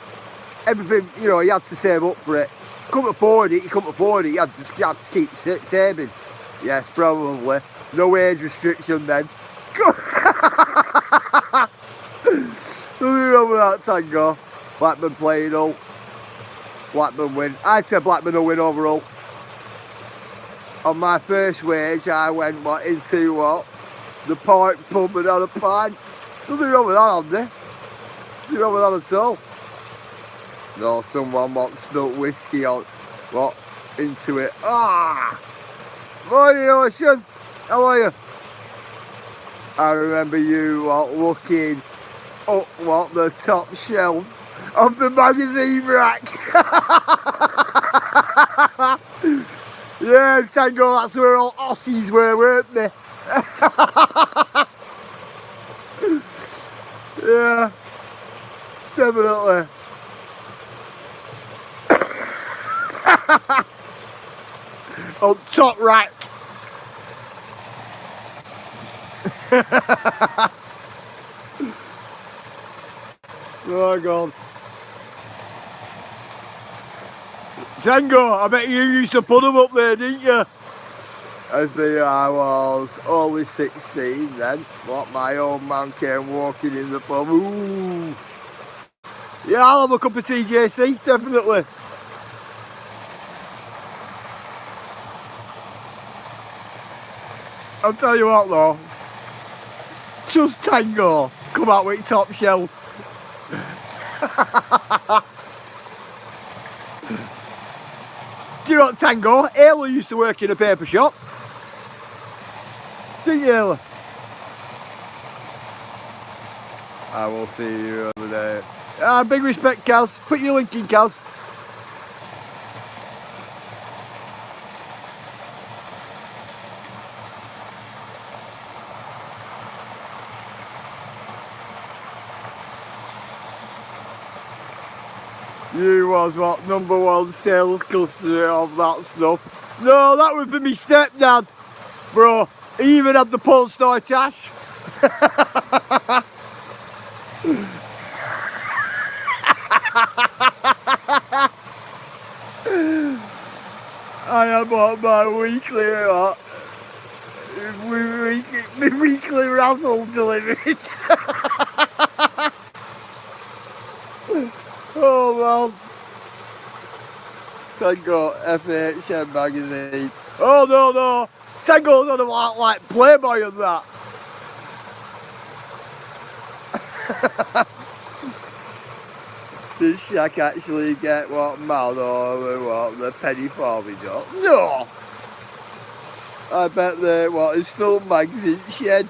Everything, you know, you had to save up for it. Couldn't afford it, you couldn't afford it, you had to keep saving. Yes, probably. No age restriction then. Nothing wrong with that, Tango. Blackburn playing Hull. Blackburn win. I'd say Blackburn will win overall. On my first wage, I went into the pint pub and had a pint. Nothing wrong with that, Andy. Nothing wrong with that at all. No, someone spilt whiskey on into it. Ah! Morning, Ocean. How are you? I remember you looking up the top shelf of the magazine rack. Yeah, Tango, that's where all Aussies were, weren't they? Yeah, definitely. On top rack. Oh God. Tango, I bet you used to put them up there, didn't you? As I was only 16 then, my old man came walking in the pub. Ooh. Yeah, I'll have a cup of TJC, definitely. I'll tell you what though, just Tango, come out with top shelf. Do you know what, Tango? Ayla used to work in a paper shop. Didn't you, Ayla? I will see you over there. Big respect, Kaz. Put your link in, Kaz. You was #1 sales customer of that stuff. No, that was for me stepdad, bro. He even had the porn star tash. I had my weekly razzle delivered. Oh well. Tango FHM magazine. Oh no. Tango's on about like Playboy and that. Did Shaq actually get man over the penny farming job? No. I bet it's still mags in shed.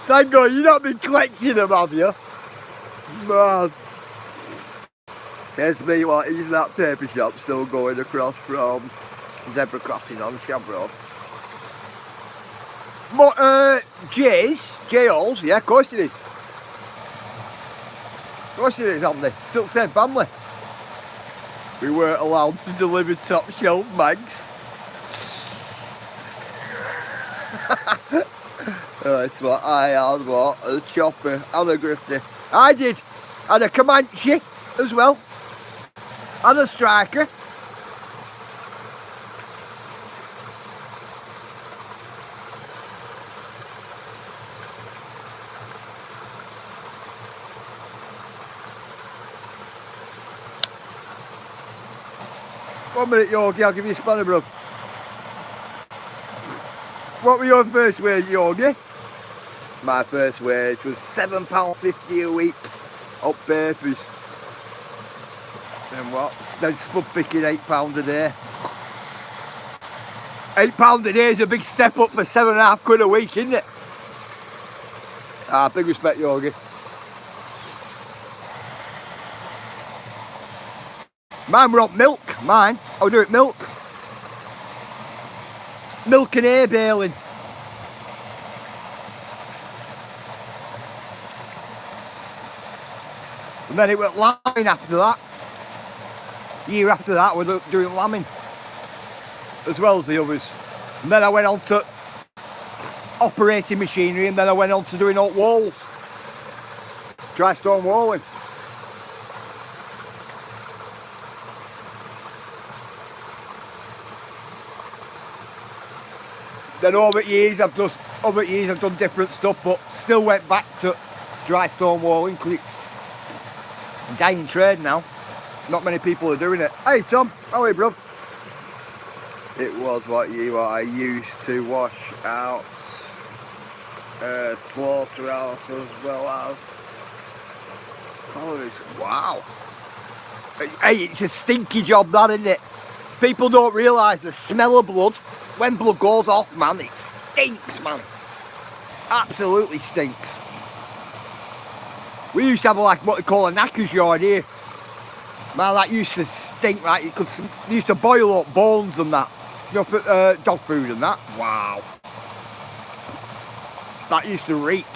Tango, you've not been collecting them, have you? Man. There's me, is that paper shop still going across from Zebra Crossing on Shab Road? J Halls, yeah, of course it is. Of course it is, Andy. Still same family. We weren't allowed to deliver top shelf mags. That's what I had, what? A chopper and a grifter. I did. And a Comanche as well. And a striker. One minute, Yorkie, I'll give you a spanner, bro. What were your first wage, Yorkie? My first wage was £7.50 a week up papers. Then what? Then spud picking £8 a day. £8 a day is a big step up for £7.5 a week, isn't it? Ah, big respect, Yorkie. Mine were up milk, mine. I would do it milk. Milk and hay baling. And then it went lambing after that. Year after that, we're doing lambing. As well as the others. And then I went on to operating machinery, and then I went on to doing hot walls. Dry stone walling. Then over the years I've done different stuff, but still went back to dry stone walling because it's a dying trade now. Not many people are doing it. Hey Tom, how are you, bro? It was what I used to wash out slaughterhouse as well as college. Wow. Hey, it's a stinky job, that, isn't it? People don't realise the smell of blood. When blood goes off, man, it stinks, man. Absolutely stinks. We used to have like what they call a knacker's yard here. Man, that used to stink, right? You used to boil up bones and that. You know, put dog food and that. Wow. That used to reek.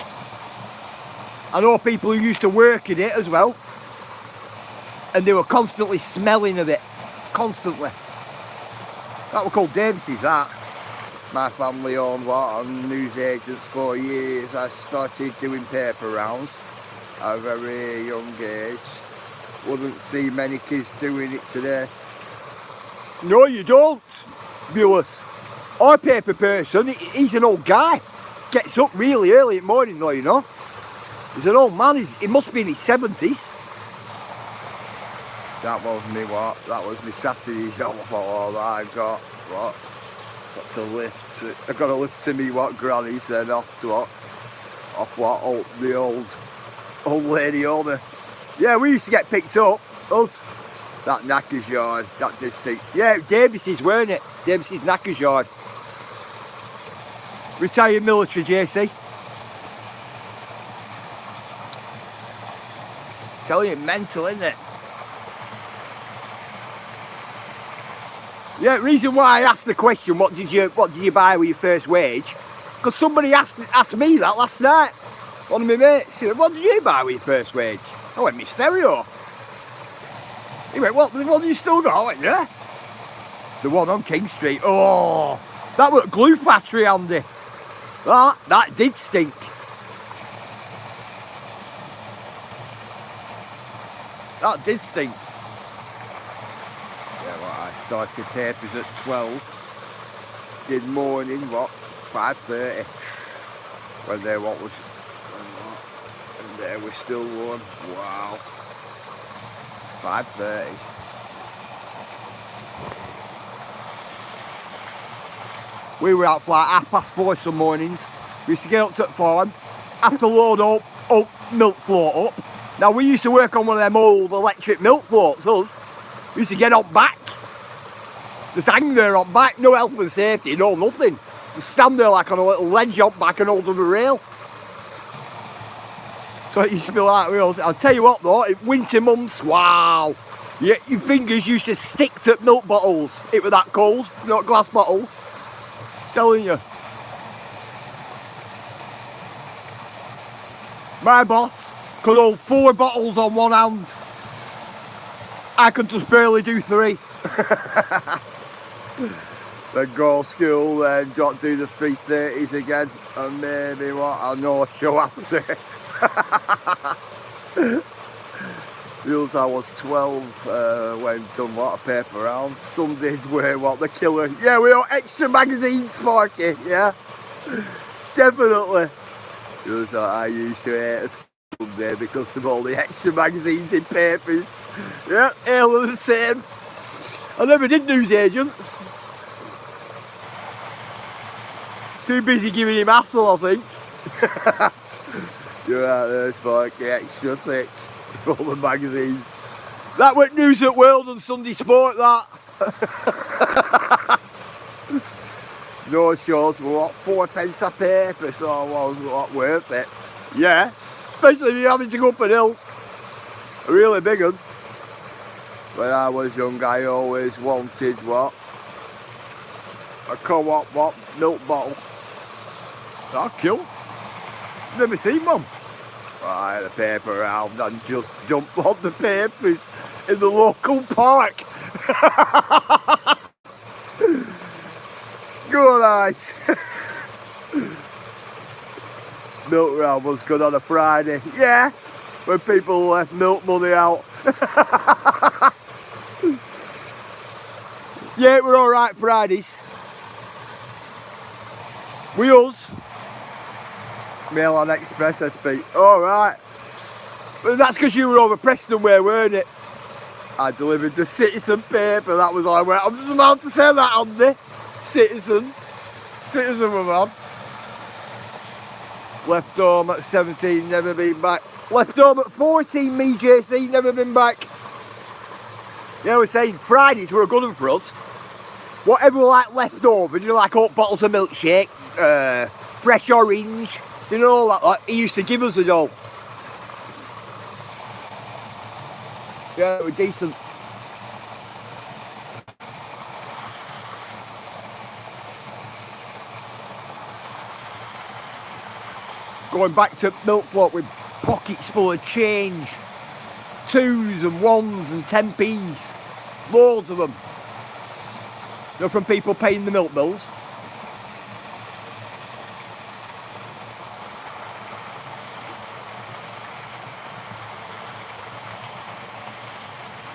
I know people who used to work in it as well. And they were constantly smelling of it. Constantly. That were called Davises, that. My family owned what? On newsagents for years. I started doing paper rounds at a very young age. Wouldn't see many kids doing it today. No, you don't, viewers. Our paper person, he's an old guy. Gets up really early in the morning though, you know. He's an old man, he must be in his 70s. That was me what? That was me Saturday job for all that I got. What? Got to lift. I got to lift to me what granny's then off to what? Off what? The old lady owner. Yeah, we used to get picked up. Us. That knacker's yard. That did stink. Yeah, Davis's, weren't it? Davis's knacker's yard. Retired military, JC. Tell you, mental, isn't it? Yeah, reason why I asked the question, what did you buy with your first wage? Because somebody asked me that last night. One of my mates, he went, what did you buy with your first wage? I went, my stereo. He went, what, the one you still got? I went, yeah. The one on King Street. Oh, that was glue factory, Andy. That did stink. That did stink. I started papers at 12, did morning, what, 5:30, when there what was, and there we're still warm, wow, 5:30. We were out for like 4:30 some mornings. We used to get up to the farm, have to load up milk float up. Now we used to work on one of them old electric milk floats, us. We used to get up back. Just hang there on back, no health and safety, no nothing. Just stand there like on a little ledge up back and hold on the rail. So it used to be like, I'll tell you what though, winter months, wow. Yeah, your fingers used to stick to milk bottles. It was that cold, not glass bottles. Telling you. My boss could hold 4 bottles on one hand. I could just barely do 3. Then go to school, then got to do the 3:30s again, and maybe what, I know a show after. Because I was 12 when done what, a paper round. Sundays were what, the killer. Yeah, we got extra magazines, Sparky, yeah. Definitely. Because I used to hate a Sunday because of all the extra magazines in papers. Yeah, all are the same. I never did newsagents. Too busy giving him hassle, I think. You're out there, Sparky, extra thick. All the magazines. That went News at World and Sunday Sport, that. No shows were what, 4p a paper, so it was not worth it. Yeah, especially if you're having to go up a hill. A really big one. When I was young, I always wanted what? A co-op what? Milk bottle. That's cool. Never seen one. I had a paper round and just jump on the papers in the local park. Good eyes. Milk round was good on a Friday. Yeah, when people left milk money out. Yeah, we're alright Fridays. We us. Mail on Express, I speak. Alright. But that's because you were over Preston way, weren't it? I delivered the Citizen paper, that was all I went. I'm just about to say that, Andy. Citizen my man. Left home at 17, never been back. Left home at 14, me JC, never been back. Yeah, we're saying Fridays were a good one for us. Whatever like left over, you know, like 8 bottles of milkshake, fresh orange, you know, like he used to give us it all. Yeah, it was decent. Going back to milk block with pockets full of change. 2s and 1s and 10p's. Loads of them. You know, from people paying the milk bills.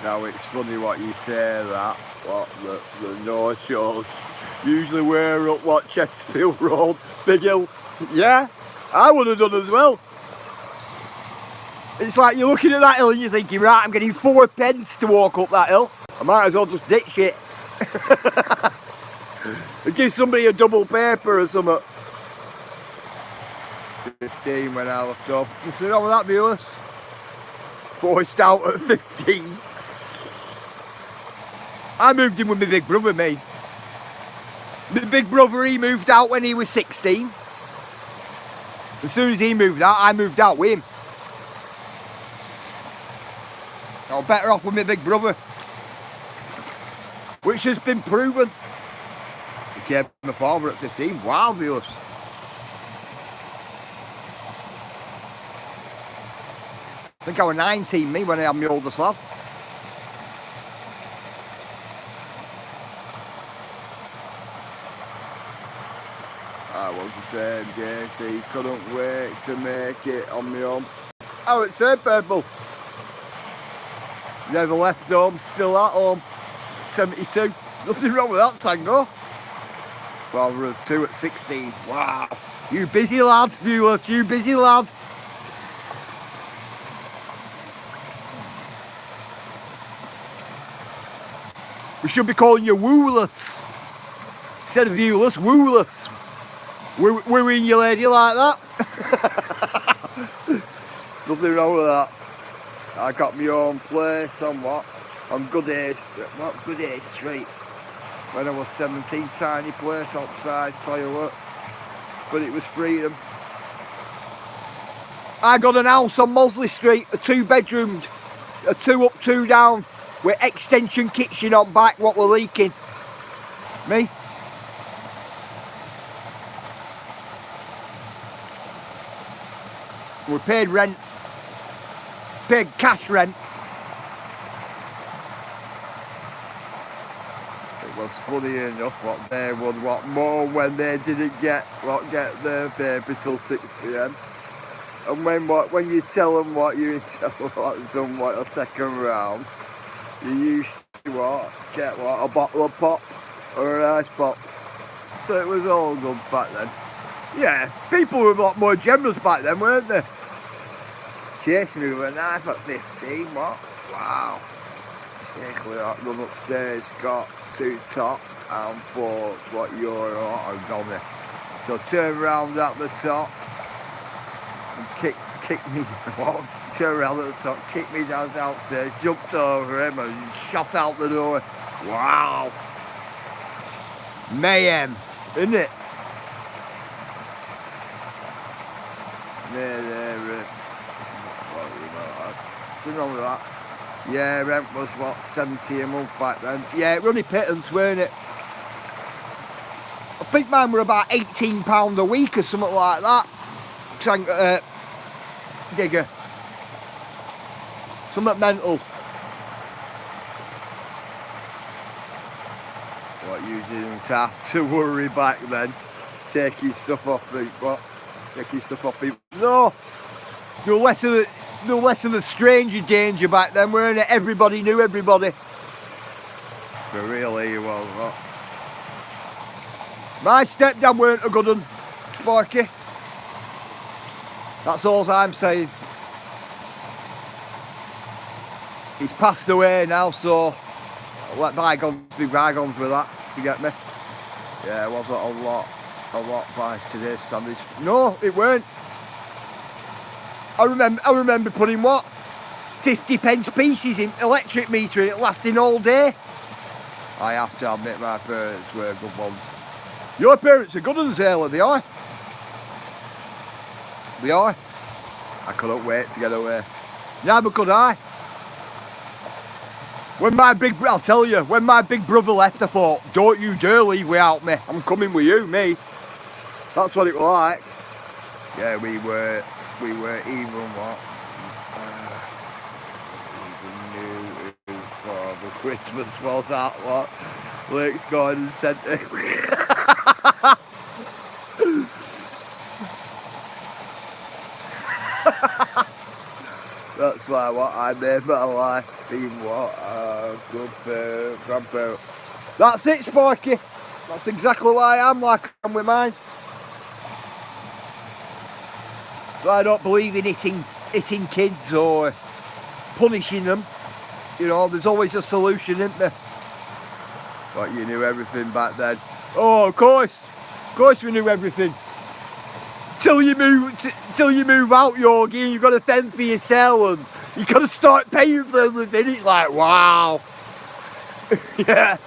Now it's funny what you say that, what the no shows. Usually we're up what, Chesterfield Road, Big Hill. Yeah, I would have done as well. It's like you're looking at that hill and you're thinking, right, I'm getting 4p to walk up that hill. I might as well just ditch it. And give somebody a double paper or something. 15 when I left off. What's wrong with that, viewers? Forced out at 15. I moved in with my big brother, me. My big brother, he moved out when he was 16. As soon as he moved out, I moved out with him. I was better off with my big brother. Which has been proven. He became a farmer at 15. Wow, viewers. I think I was 19, me, when I had my oldest lad. I was the same, JC. Couldn't wait to make it on my own. Oh, it's same purple. Never left home, still at home. 72. Nothing wrong with that, Tango. Father of 2 at 16. Wow. You busy lad, viewers. You busy lad. We should be calling you wooless. Instead of viewless, wooless. Wooing your lady like that. Nothing wrong with that. I got my own place on what? On Goodage Street. When I was 17, tiny place outside, tell you what. But it was freedom. I got an house on Mosley Street, a 2-bedroomed, a 2 up, 2 down, with extension kitchen on back, what we're leaking. Me? We paid rent, paid cash rent. It was funny enough what they would want more when they didn't get their paper till 6 p.m. And when you tell them what you done a second round, you used to get a bottle of pop or an ice pop. So it was all good back then. Yeah, people were a lot more generous back then, weren't they? Chasing me with a knife at 15, what? Wow. Basically, run upstairs, got 2 top and 4 euro and gone there. So turn around at the top and kick me down. Turn around at the top, kick me downstairs, jumped over him and shot out the door. Wow. Mayhem, isn't it? Do you remember that? Yeah, rent was what, 70 a month back then. Yeah, it running pittance, weren't it? I think mine were about £18 a week or something like that. Digger. Something mental. What you didn't have to worry back then. Taking stuff off people. Taking stuff off people. No less of the stranger danger back then, weren't it? Everybody knew everybody. But really, he was not. My stepdad weren't a good one, Sparky. That's all I'm saying. He's passed away now, so I'll let bygones be bygones with that, you get me? Yeah, it wasn't a lot by today's standards. No, it weren't. I remember putting what? 50p pieces in electric meter and it lasting all day. I have to admit my parents were good ones. Your parents are good ones, Ayla, they are. They are. I couldn't wait to get away. Neither could I. I'll tell you, when my big brother left, I thought, don't you dare leave without me. I'm coming with you, me. That's what it was like. Yeah, we were even what? Even knew who Father Christmas was that what? Lake's Garden Centre. That's why what I made my life being what? Good parent, grandparent. That's it, Sparky. That's exactly why I'm like I'm with mine. So I don't believe in hitting kids or punishing them. You know, there's always a solution, isn't there? But you knew everything back then. Oh, of course we knew everything. Till you move out, Yorgie, you've got to fend for yourself and you've got to start paying for everything. It's like, wow. Yeah.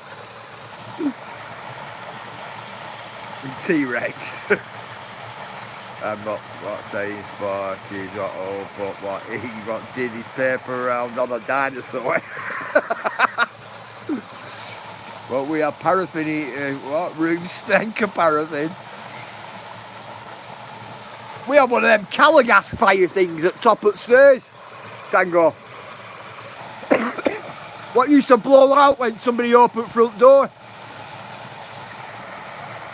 T-Rex. I'm not saying Sparky's got old, but what he did his paper around on a dinosaur. Well, we have paraffin eating, room stank of paraffin. We have one of them Calagas fire things at top upstairs. Tango. What used to blow out when somebody opened the front door.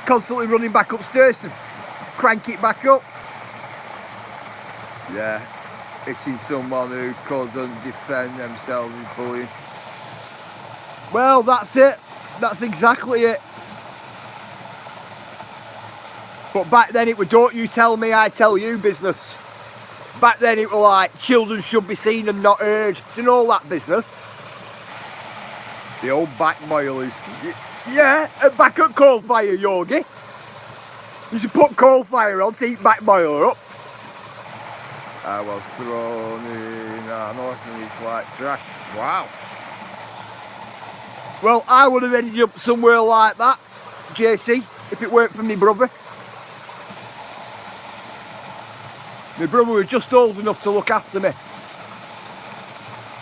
Constantly running back upstairs to crank it back up. Yeah, hitting someone who couldn't defend themselves is bullying. Well, that's it. That's exactly it. But back then it was don't you tell me, I tell you business. Back then it was like children should be seen and not heard. Do you know that business? The old back boilers. Yeah, back at coal fire, Yogi. You should put coal fire on to heat back boiler up. I was thrown in an orphanage like trash. Wow. Well, I would have ended up somewhere like that, JC, if it weren't for me brother. My brother was just old enough to look after me.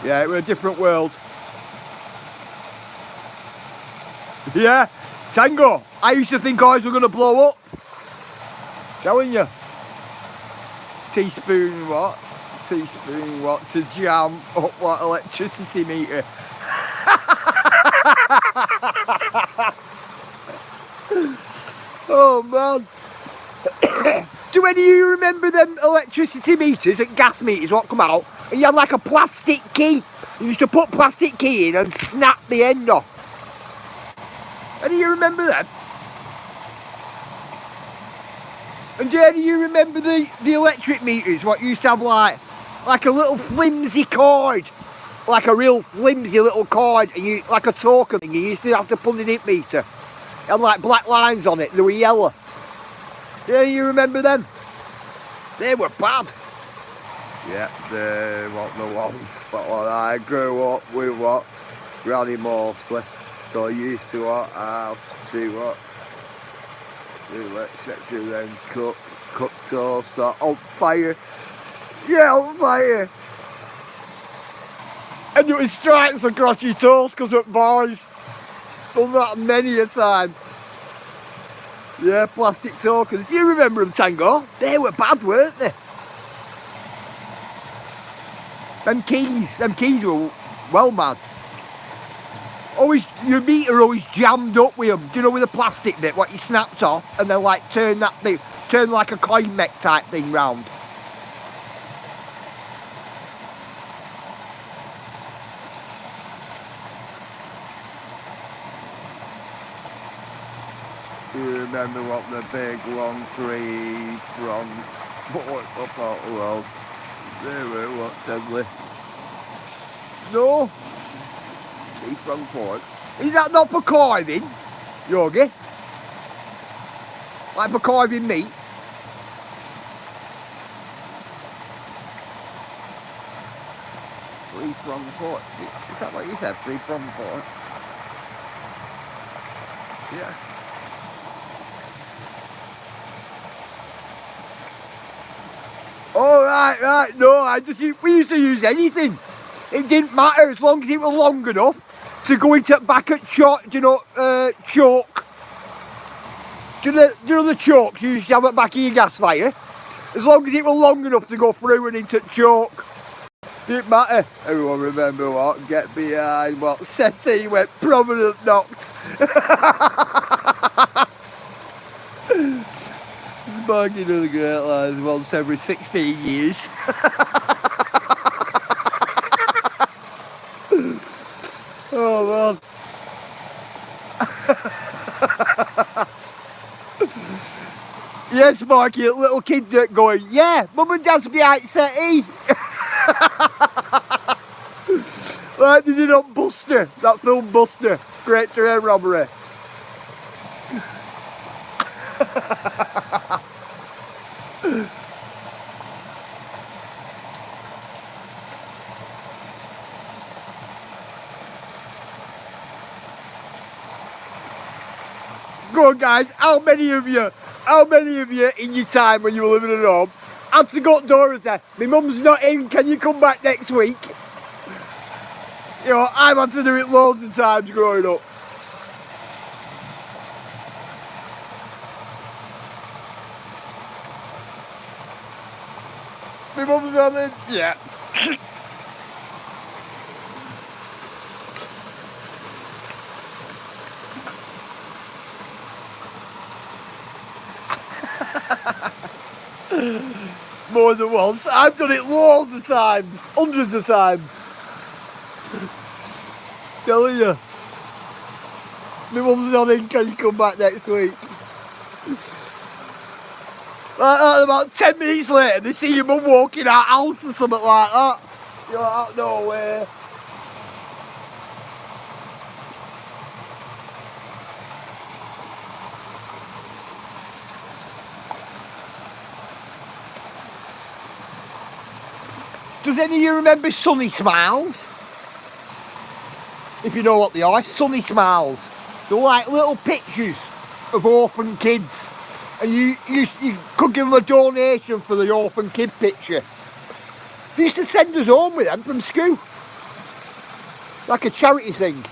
Yeah, it was a different world. Yeah, Tango, I used to think ours were going to blow up. Telling you. Teaspoon what to jam up what electricity meter. Oh man. Do any of you remember them electricity meters and gas meters what come out? And you had like a plastic key. You used to put plastic key in and snap the end off. Any of you remember them? And do any of you remember the electric meters what used to have like a little flimsy cord? Like a real flimsy little cord, and you like a token thing. You used to have to put an it meter. It had like black lines on it, they were yellow. Do any of you remember them? They were bad. Yeah, they weren't the ones. But when I grew up with what? Granny mostly. So I used to have to do electricity, then cook toast on fire. Yeah, on fire. And it was stripes across your toast because it boys. Done that many a time. Yeah, plastic tokens. You remember them, Tango? They were bad, weren't they? Them keys were well mad. Always, your meter always jammed up with them. Do you know with the plastic bit, what you snapped off, and then like turn like a coin mech type thing round. You remember what the big long 3 from up out the world? They were what, deadly? No. 3 from 4. Is that not for carving, Yogi? Like for carving meat? 3 from 4. Is that what you said? 3 from 4? Yeah. Oh, right. No, we used to use anything. It didn't matter as long as it was long enough to go into back at chalk. Do you know chalk? Do you know the chalks you used to have at back of your gas fire? As long as it was long enough to go through and into chalk. Didn't matter. Everyone remember what? Get behind what? Settee went prominent knocked. Barking of the Great Lines once every 16 years. Oh man. Yes, Marky, a little kid going, yeah, Mum and Dad's behind settee. Like they did on Buster, that film Buster, Great Train Robbery. Go on guys, how many of you in your time when you were living at home had to go to door and say, my mum's not in, can you come back next week? You know, I've had to do it loads of times growing up. My mum's not in, yeah. More than once. I've done it loads of times, hundreds of times. Telling you. My mum's not in, can you come back next week? Like about 10 minutes later, they see your mum walking out house or something like that. You're like, no way. Does any of you remember Sunny Smiles? If you know what they are, Sunny Smiles. They're like little pictures of orphan kids. And you could give them a donation for the orphan kid picture. They used to send us home with them from school. Like a charity thing.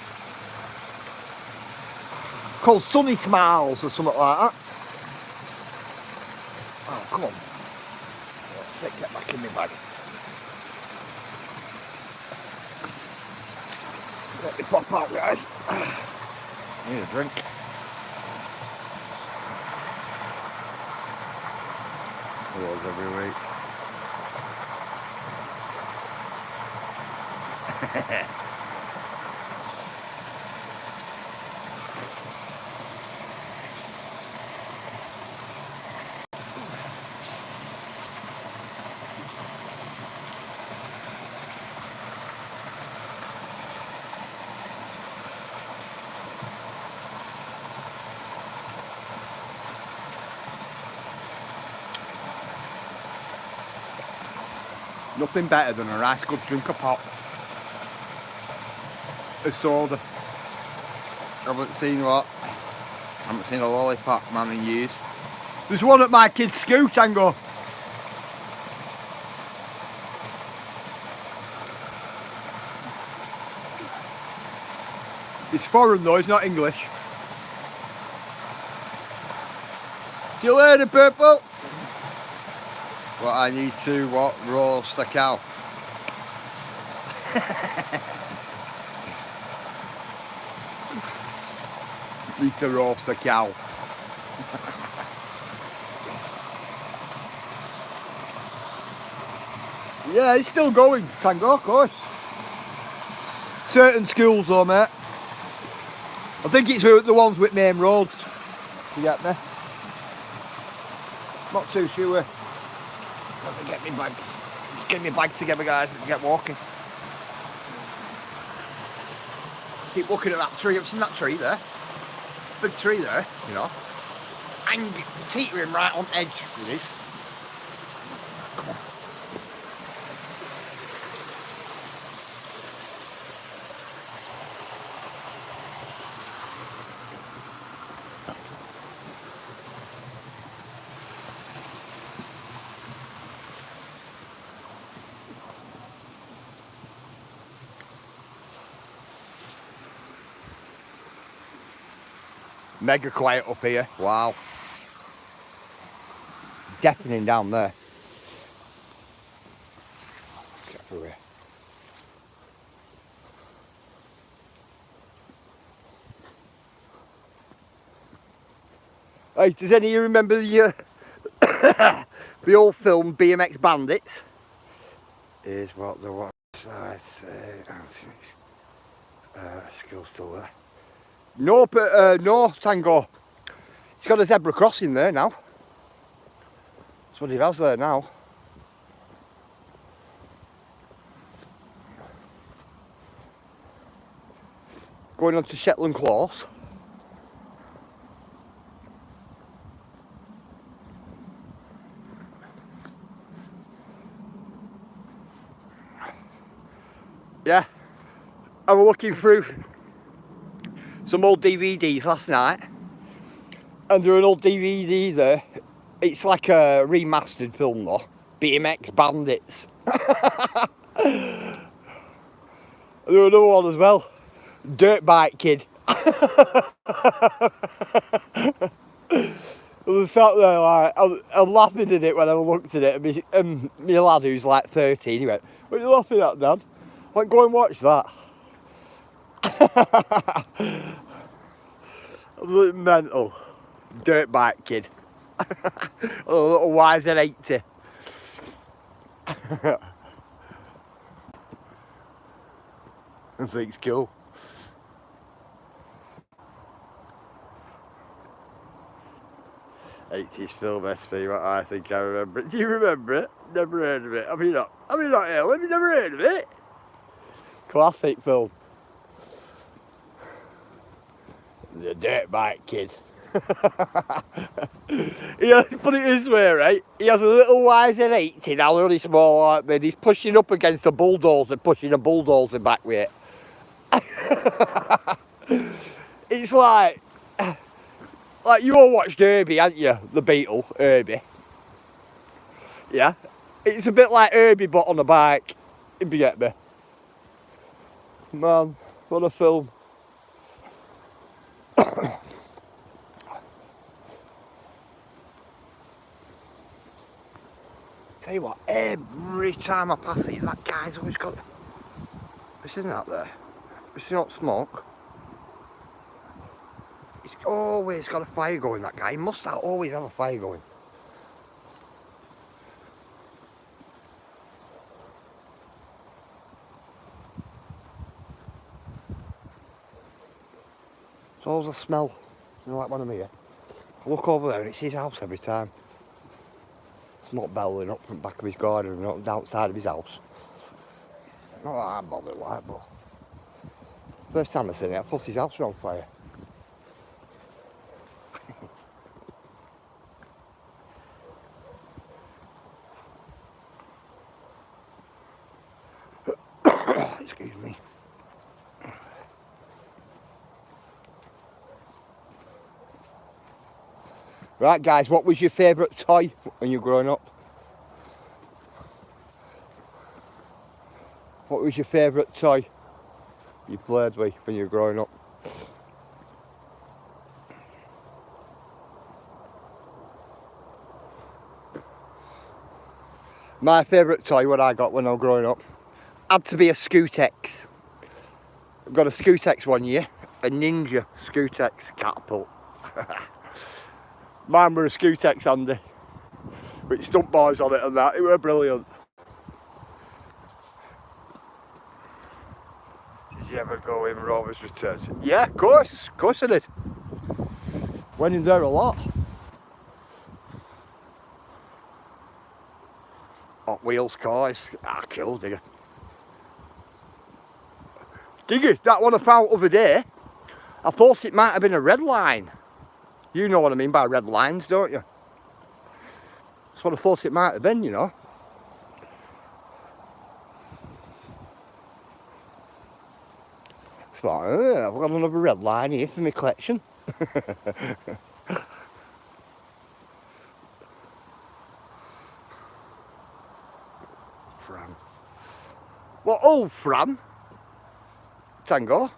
Called Sunny Smiles or something like that. Oh, come on. Let's get back in my bag. Let me pop out, guys. Need a drink. Was every week. Nothing better than a nice good drink of pop. A soda. I haven't seen a lollipop man in years. There's one at my kid's school, Tango. It's foreign though, it's not English. See you later, Purple. Well, I need to roast a cow. Need to roast a cow. Yeah, it's still going, Tango, of course. Certain schools though, mate. I think it's the ones with main roads. You get me? Not too sure. Let me get me bags. Just get me bags together, guys, and get walking. Keep looking at that tree. I've seen that tree there. Big tree there, you know. And teetering right on edge with this. Come on. Mega quiet up here. Wow. Deafening down there. Get through here. Hey, does any of you remember the the old film BMX Bandits? Here's what the what I say. Skill's still there. No, but no, Tango. It's got a zebra crossing there now. That's what it has there now. Going on to Shetland Close. Yeah, I was looking through some old DVDs last night, and there are an old DVD there. It's like a remastered film though, BMX Bandits. There were another one as well, Dirt Bike Kid. I was sat there like, I'm laughing at it when I looked at it, and my lad who's like 13, he went, "What are you laughing at, Dad?" I went, "Go and watch that." Absolutely mental. Dirt Bike Kid. A little wiser 80. I think it's cool. '80s film SP, what I think I remember it. Do you remember it? Never heard of it. Have you not ill? Have you never heard of it? Classic film. The Dirt Bike Kid. He has, put it this way, right? He has a little wiser 80 now, only small like me. He's pushing up against a bulldozer, pushing a bulldozer back with it. It's like you all watched Herbie, haven't you? The Beatle, Herbie. Yeah? It's a bit like Herbie, but on a bike, if you get me. Man, what a film. Tell you what, every time I pass it, that guy's always got... Isn't that there? Is he not smoke? He's always got a fire going, that guy. He must always have a fire going. It's always a smell, you know, like when I'm here. I look over there and it's his house every time. It's not belling up from the back of his garden, not outside of his house. Not that I'm bothered like, but first time I seen it, I thought his house was on fire. Excuse me. Right guys, what was your favourite toy when you were growing up? What was your favourite toy you played with when you were growing up? My favourite toy, what I got when I was growing up, had to be a Scootex. I got a Scootex one year, a Ninja Scootex catapult. Mine were a Scootex Andy, with stunt boys on it and that. It were brilliant. Did you ever go in Rover's Returns? Yeah, of course I did. Went in there a lot. Hot Wheels cars, cool, digger. Digger, that one I found other day, I thought it might have been a red line. You know what I mean by red lines, don't you? That's what I thought it might have been, you know. It's like, I've got another red line here for my collection. Fran. What old Fran? Tango.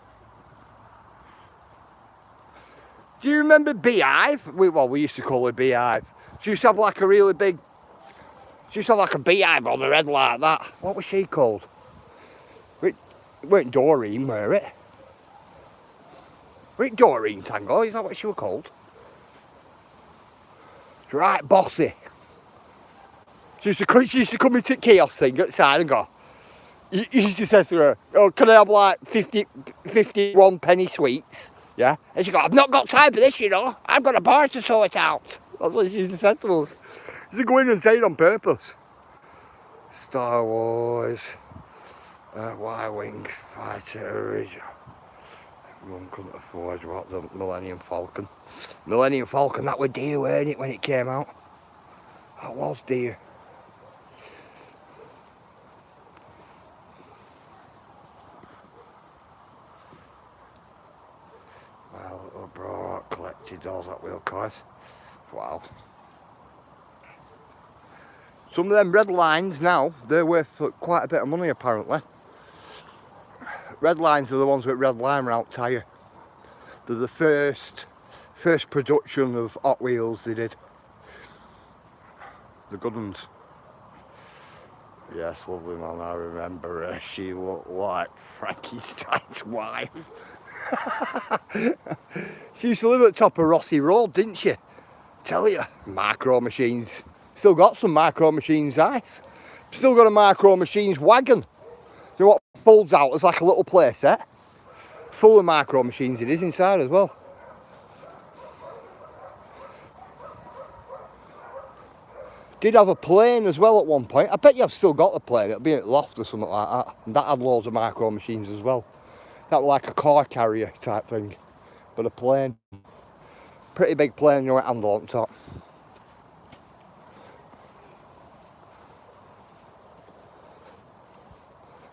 Do you remember Beehive? We used to call it Beehive. She used to have like a really big... She used to have like a beehive on her head like that. What was she called? It weren't Doreen, were it? Were it Doreen, Tango? Is that what she was called? Right, bossy. She used to come into the kiosk thing outside and go... You used to say to her, oh, can I have like 51 penny sweets? Yeah? And she go, I've not got time for this, you know. I've got a bar to sort out. That's what she used to say to us. She used to go in and say it on purpose. Star Wars, Y-Wing Fighter original. Mum couldn't afford what, the Millennium Falcon. Millennium Falcon, that was dear, weren't it, when it came out? That was dear. My little bro collected all that wheel cars. Wow. Some of them red lines now, they're worth quite a bit of money apparently. Red lines are the ones with red liner out tyre. They're the first production of Hot Wheels they did. The good ones. Yes, lovely man, I remember her. She looked like Frankenstein's wife. She used to live at the top of Rossi Road, didn't she? Tell you, Micro Machines. Still got some Micro Machines ice. Still got a Micro Machines wagon. You know what folds out as like a little play set? Full of Micro Machines it is inside as well. Did have a plane as well at one point. I bet you have still got the plane. It'll be at loft or something like that. And that had loads of Micro Machines as well. That was like a car carrier type thing. But a plane. Pretty big plane, you know, with a handle on top.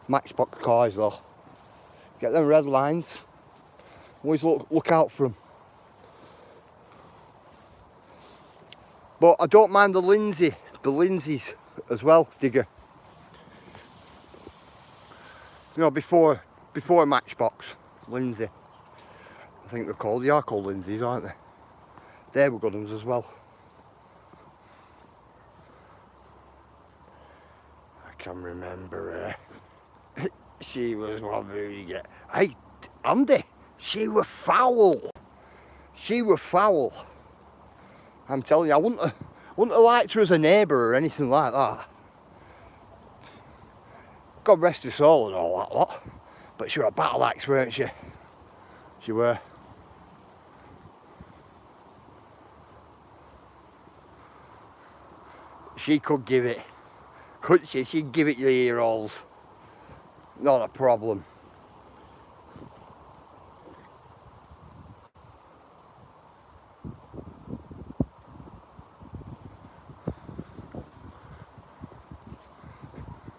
Matchbox cars though. Get them red lines. Always look out for them. But I don't mind the Lindsay's as well, digger. You know, before Matchbox, Lindsay. I think they're called. They are called Lindsay's, aren't they? They were good ones as well. I can remember her. She was one who you get. Hey, Andy, she was foul. She were foul. I'm telling you, I wouldn't have liked her as a neighbour or anything like that. God rest her soul and all that lot. But she were a battle axe, weren't she? She were. She could give it, couldn't she? She'd give it your ear holes. Not a problem.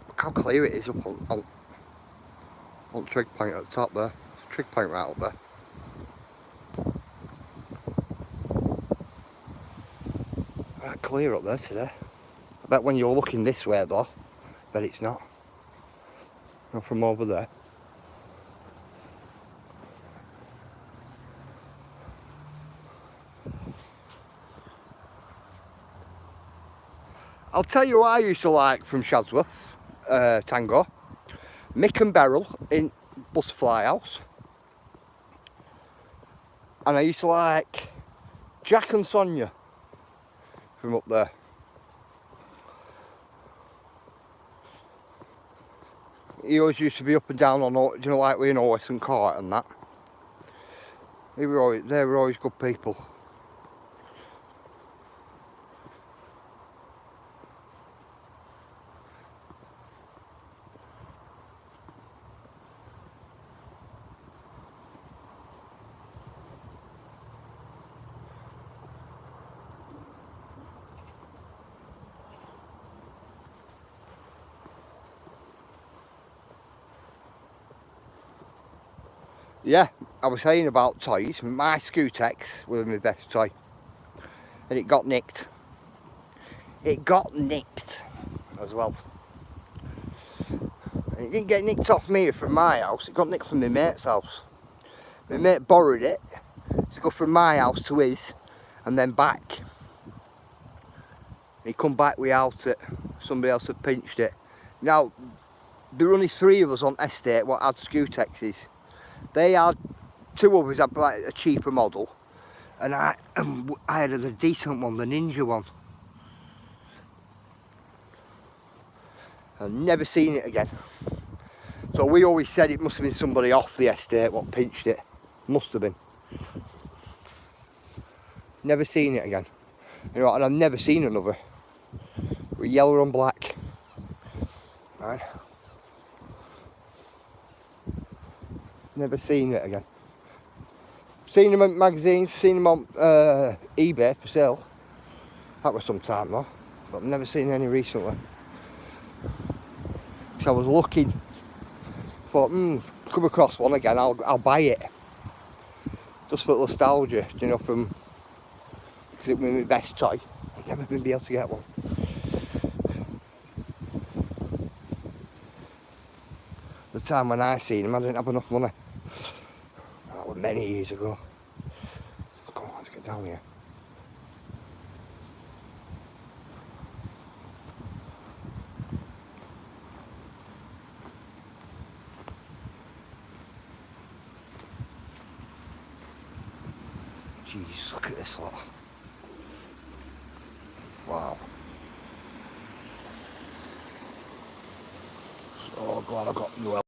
Look how clear it is up on trig point at the top there. There's a trig point right up there. Right clear up there today. I bet when you're looking this way though, but it's not. Not from over there. I'll tell you what I used to like from Shadsworth Tango. Mick and Beryl in Butterfly House. And I used to like Jack and Sonia from up there. He always used to be up and down on, do you know, like we in Western Court and that. They were always good people. Yeah, I was saying about toys. My Scootex was my best toy. And it got nicked. It got nicked as well. And it didn't get nicked off me from my house. It got nicked from my mate's house. My mate borrowed it to go from my house to his and then back. He come back without it. Somebody else had pinched it. Now, there were only 3 of us on estate what had Scootexes. They had 2 others had like a cheaper model, and I had a decent one, the Ninja one. I've never seen it again. So we always said it must have been somebody off the estate what pinched it. Must have been. Never seen it again. You know, and I've never seen another with yellow and black. Right. Never seen it again. Seen them in magazines, seen them on eBay for sale. That was some time though, but I've never seen any recently. So I was looking, thought, come across one again, I'll buy it. Just for nostalgia, you know, from, because it was my best toy. I've never been able to get one. The time when I seen him, I didn't have enough money. That was many years ago. Come on, let's get down here. Jeez, look at this lot. Wow. So glad I got Noel.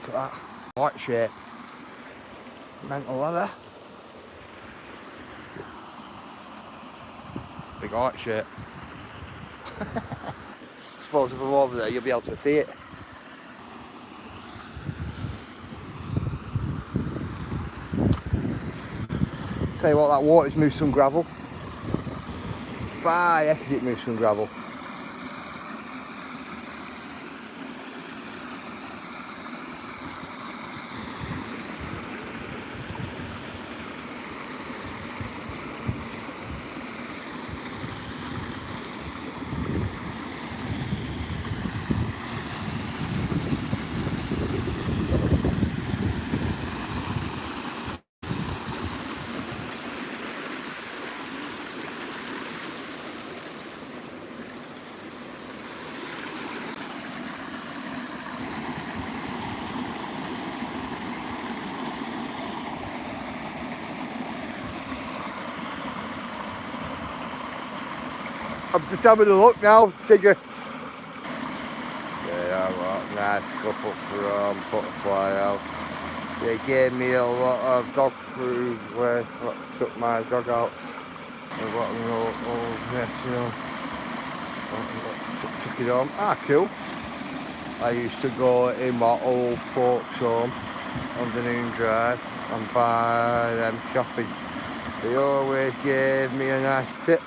Look at that. White shape. Mental leather. Big white shape. Suppose if I'm over there you'll be able to see it. Tell you what, that water's moved some gravel. By exit moved some gravel. I'm just having a look now, Digger. Yeah, what nice couple from Butterfly House. They gave me a lot of dog food where I took my dog out. I've got an old mess, you know. Took it home. Ah, cool. I used to go in my old folks' home on the Noon Drive and buy them shopping. They always gave me a nice tip.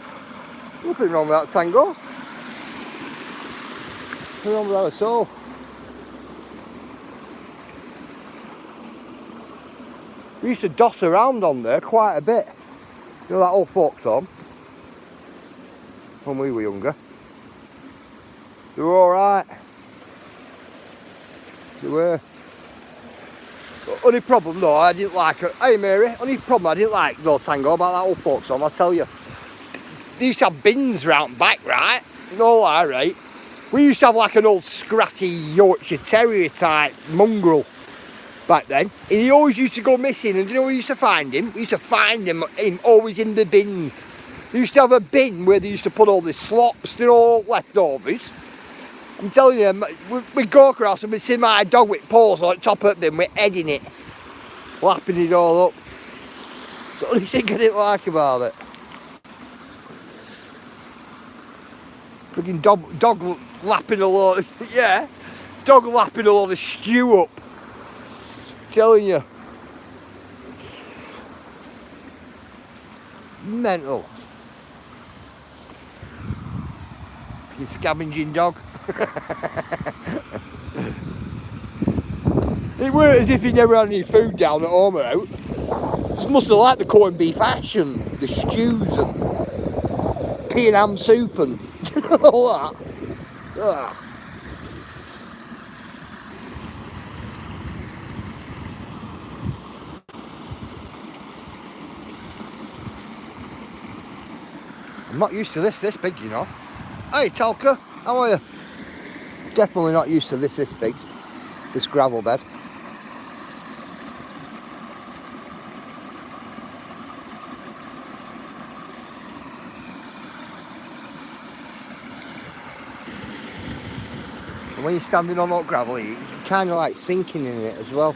Nothing wrong with that, Tango. Nothing wrong with that at all. We used to doss around on there quite a bit. You know that old folks' home? When we were younger. They were alright. They were. Only problem though, I didn't like it. Hey Mary, only problem I didn't like though, Tango, about that old folks' home, I'll tell you. They used to have bins round back, right? No lie, right? We used to have like an old scratty Yorkshire Terrier type mongrel back then. And he always used to go missing, and do you know where we used to find him? We used to find him always in the bins. They used to have a bin where they used to put all the slops, you know, leftovers. I'm telling you, we'd go across and we'd see my dog with paws on top of them, we're heading it, lapping it all up. That's the only thing I didn't like about it. Freaking dog lapping a load, yeah, dog lapping a load of stew up. I'm telling you. Mental. You scavenging dog. It weren't as if he never had any food down at home or out. Just must have liked the corned beef hash and the stews and pea and ham soup and all that. Ugh. I'm not used to this big, you know. Hey Talca, how are you? Definitely not used to this big, this gravel bed. And when you're standing on that gravel, you're kind of like sinking in it as well.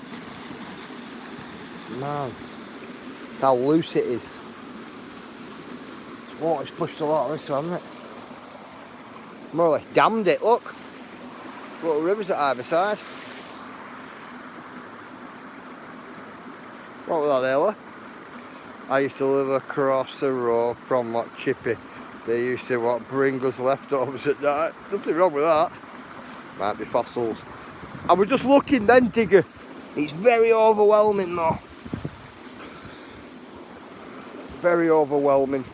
Man, how loose it is. This water's pushed a lot of this, hasn't it? More or less dammed it, look. Little rivers at either side. What was that, Ella? I used to live across the road from what Chippy. They used to bring us leftovers at night. Nothing wrong with that. Might be fossils. I was just looking then, Digger. It's very overwhelming though. Very overwhelming.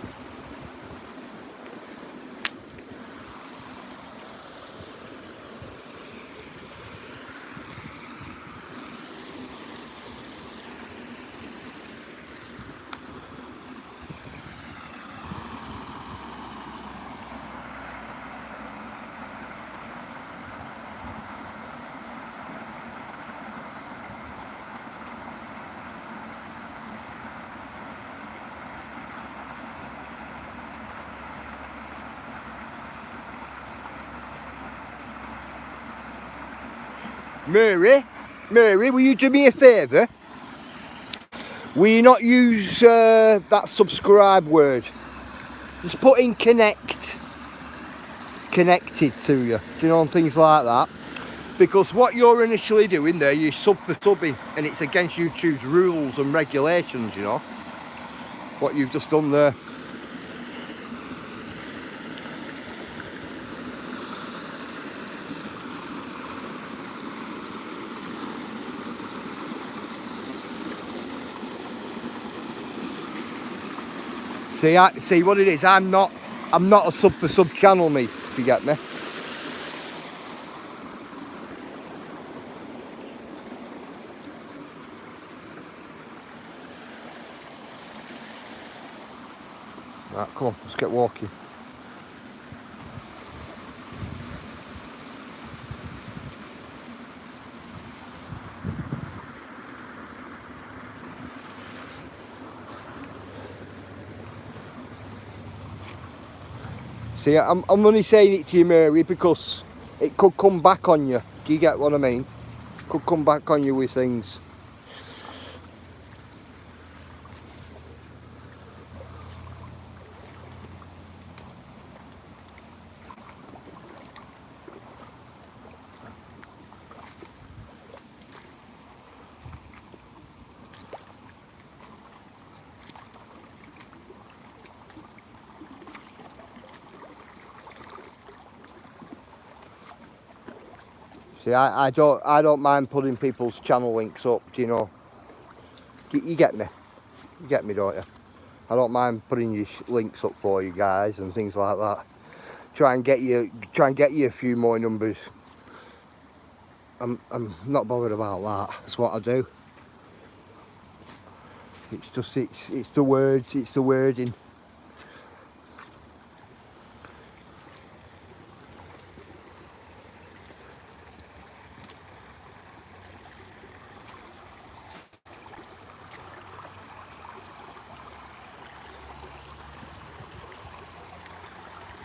Mary, will you do me a favour? Will you not use that subscribe word? Just put in connected to you, you know, and things like that. Because what you're initially doing there, you're sub for subbing, and it's against YouTube's rules and regulations, you know. What you've just done there. See what it is. I'm not a sub for sub channel, me. If you get me. Right, come on, let's get walking. See, I'm only saying it to you, Mary, because it could come back on you. Do you get what I mean? Could come back on you with things. See, I don't mind putting people's channel links up, do you know? You get me? You get me, don't you? I don't mind putting your links up for you guys and things like that. Try and get you a few more numbers. I'm not bothered about that. That's what I do. It's just it's the words, it's the wording.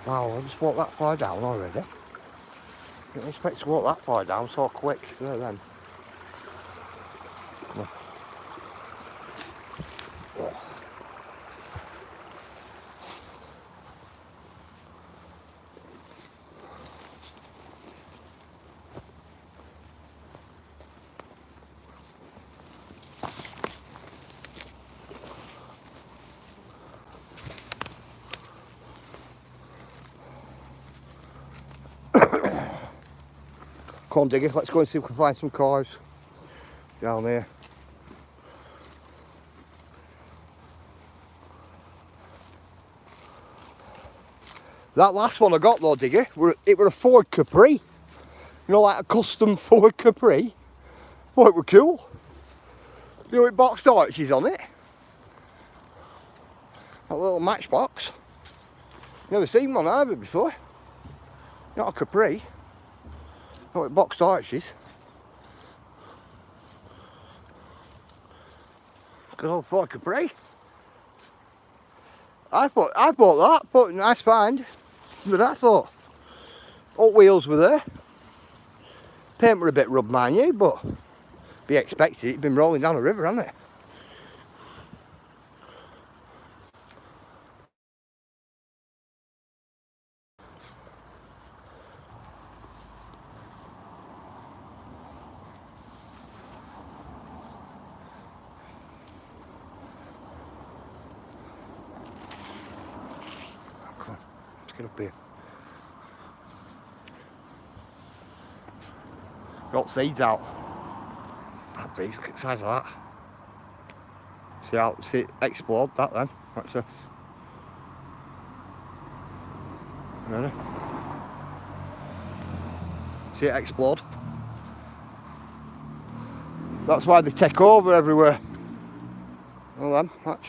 Wow, I just walked that far down already. Didn't expect to walk that far down so quick. There then. Come on. Oh. Come on, Digger, let's go and see if we can find some cars down here. That last one I got though, Digger, it were a Ford Capri. You know, like a custom Ford Capri. Thought it were cool. You know, with boxed arches on it. That little matchbox. Never seen one either before. Not a Capri. Not with boxed arches. Good old Ford Capri. I bought that. Thought nice find. But I thought all wheels were there. Paint were a bit rubbed, mind you, but be expected. It's been rolling down the river, hasn't it? Come on, let's get up here. Got seeds out. That big, look at the size of that. See it explode that then. Watch this. Ready? See it explode. That's why they take over everywhere. Well then, watch.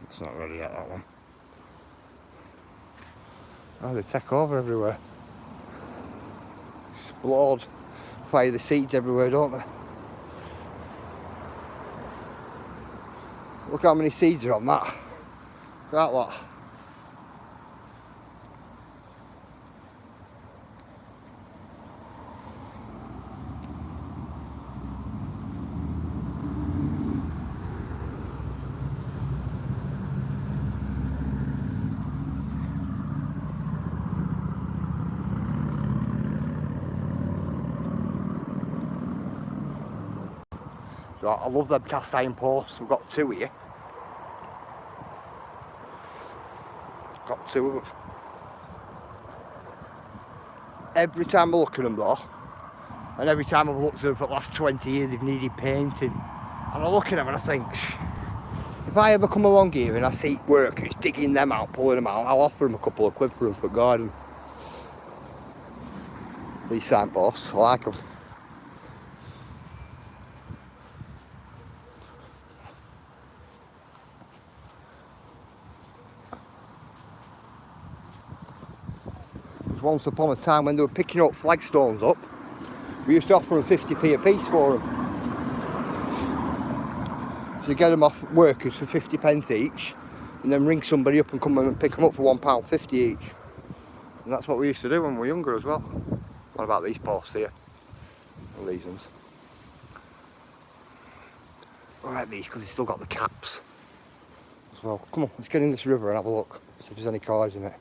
It's not ready yet, that one. Oh, they take over everywhere. Explode. Fire the seeds everywhere, don't they? Look how many seeds are on that. Look at that lot. I love them cast iron posts. We've got two here. Got two of them. Every time I look at them though, and every time I've looked at them for the last 20 years, they've needed painting. And I look at them and I think, if I ever come along here and I see workers digging them out, pulling them out, I'll offer them a couple of quid for them for garden. These signposts, I like them. Once upon a time when they were picking up flagstones up, we used to offer them 50p a piece for them. to get them off workers for 50 pence each, and then ring somebody up and come and pick them up for £1.50 each. And that's what we used to do when we were younger as well. What about these posts here? Well, these ones. I like these because they've still got the caps as well. Come on, let's get in this river and have a look, see if there's any cars in it.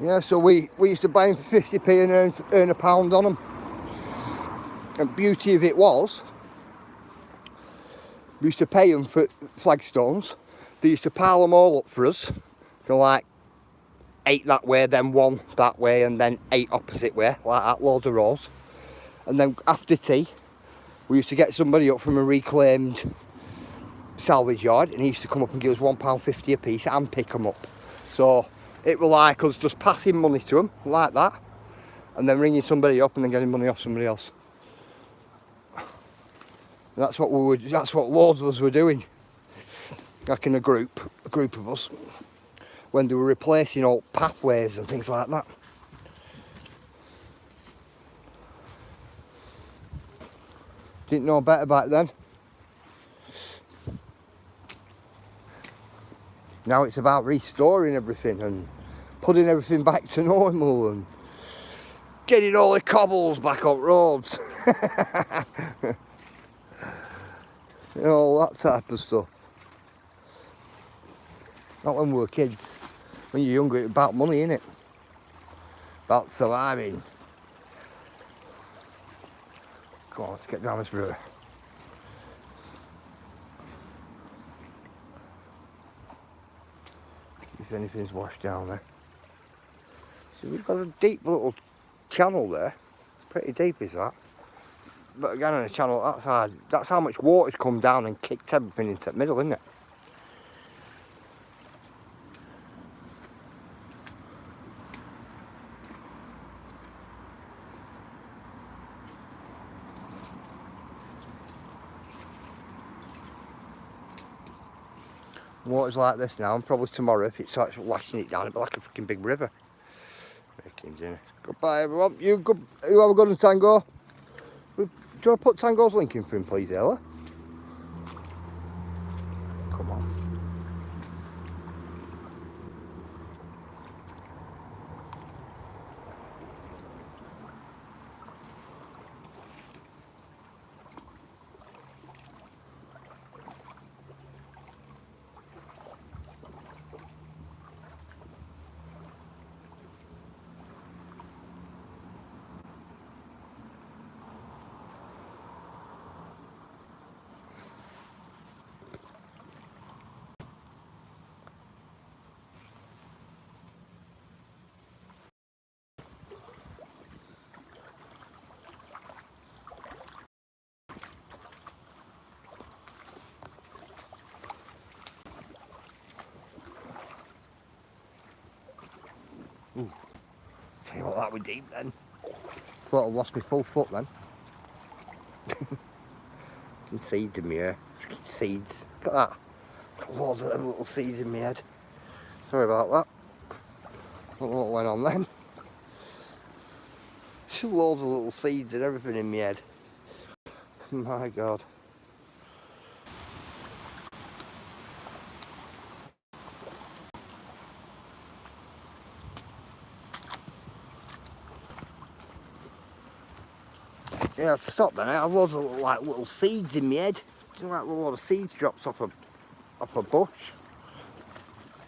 Yeah, so we used to buy them for 50p and earn a £1 on them. And beauty of it was, we used to pay them for flagstones. They used to pile them all up for us. You know, like 8 that way, then 1 that way, and then 8 opposite way, like that, loads of rows. And then after tea, we used to get somebody up from a reclaimed salvage yard, and he used to come up and give us £1.50 a piece and pick them up. So it was like us just passing money to them, like that, and then ringing somebody up and then getting money off somebody else. That's what loads of us were doing, like in a group of us, when they were replacing old pathways and things like that. Didn't know better back then. Now it's about restoring everything and putting everything back to normal and getting all the cobbles back up roads. You know, all that type of stuff. Not when we were kids. When you're younger, it's about money, innit? About surviving. Come on, let's get down this river. If anything's washed down there. So we've got a deep little channel there. Pretty deep is that. But again, on a channel that side, that's how much water's come down and kicked everything into the middle, isn't it? Water's like this now, and probably tomorrow, if it starts lashing it down, it'll be like a fucking big river. Goodbye, everyone. You have a good one, Tango. Do you want to put Tango's link in for him, please, Ella? Come on. Ooh. Tell you what, that was deep then. Thought I'd lost my full foot then. Seeds in my hair. Seeds. Look at that. Got loads of them little seeds in my head. Sorry about that. Don't know what went on then. Just loads of little seeds and everything in my head. My God. Yeah, stop then. I have loads of little seeds in my head. Do you know, like a lot of seeds drops off a bush?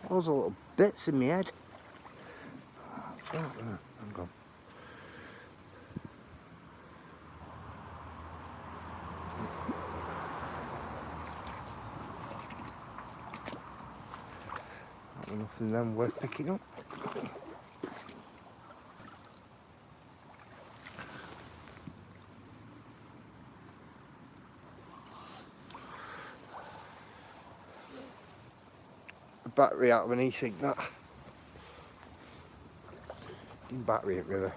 Loads of little bits in my head. Hang on. Nothing then worth picking up. A battery out of an e-cig, that. Battery at river.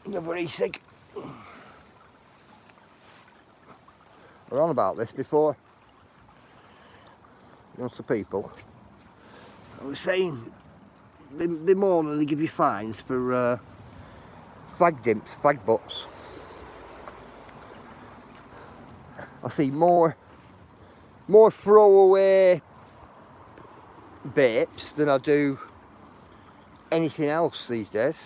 Another e-cig. We're on about this before. to people. I was saying, they moan and they give you fines for flag dimps, flag butts. I see more throwaway baits than I do anything else these days.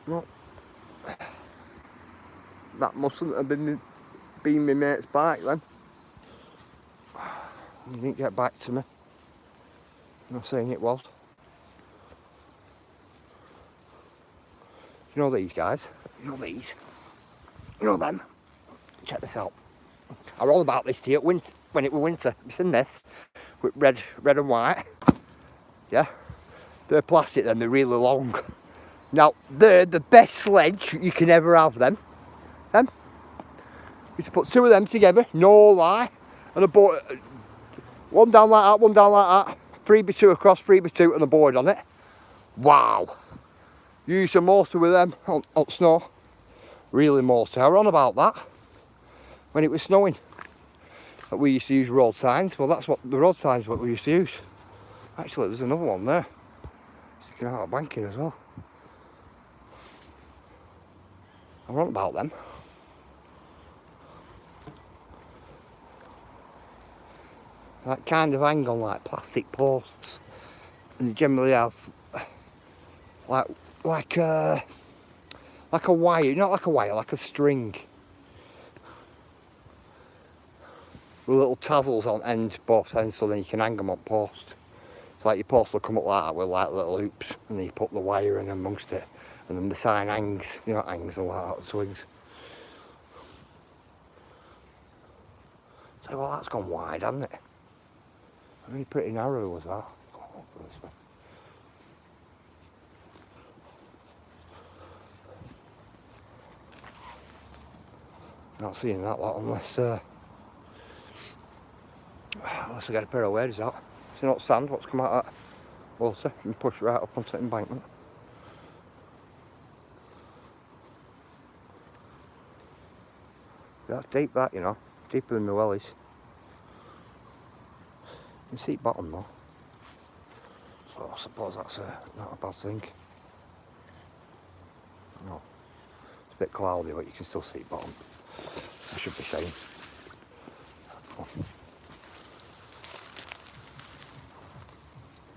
Well, that mustn't have been my mate's bike then. He didn't get back to me. I'm not saying it was. You know these guys? You know these? You know them? Check this out. I roll about this to you when it was winter. Have you seen this? With red and white. Yeah? They're plastic then, they're really long. Now, they're the best sledge you can ever have, them. You just put two of them together, no lie. And a board, one down like that, one down like that. 3x2 across, 3x2 and a board on it. Wow. You used to motor with them on snow. Really motor. I was on about that when it was snowing. That we used to use road signs. Well, that's what the road signs what we used to use. Actually, there's another one there. Sticking out of banking as well. I was on about them. That kind of hang on like plastic posts. And they generally have like a wire, not like a wire, like a string. With little tassels on both ends, so then you can hang them on post. It's like your post will come up like that with like little hoops, and then you put the wire in amongst it, and then the sign hangs, you know, hangs and like that, swings. So, well, that's gone wide, hasn't it? I mean, pretty narrow was that. This way. Not seeing that lot unless I get a pair of waders out. See not sand, what's come out of that water and push right up onto the embankment. That's deep, that, you know, deeper than the wellies. You can see bottom though, so I suppose that's not a bad thing. No, it's a bit cloudy, but you can still see bottom. I should be saying. Oh.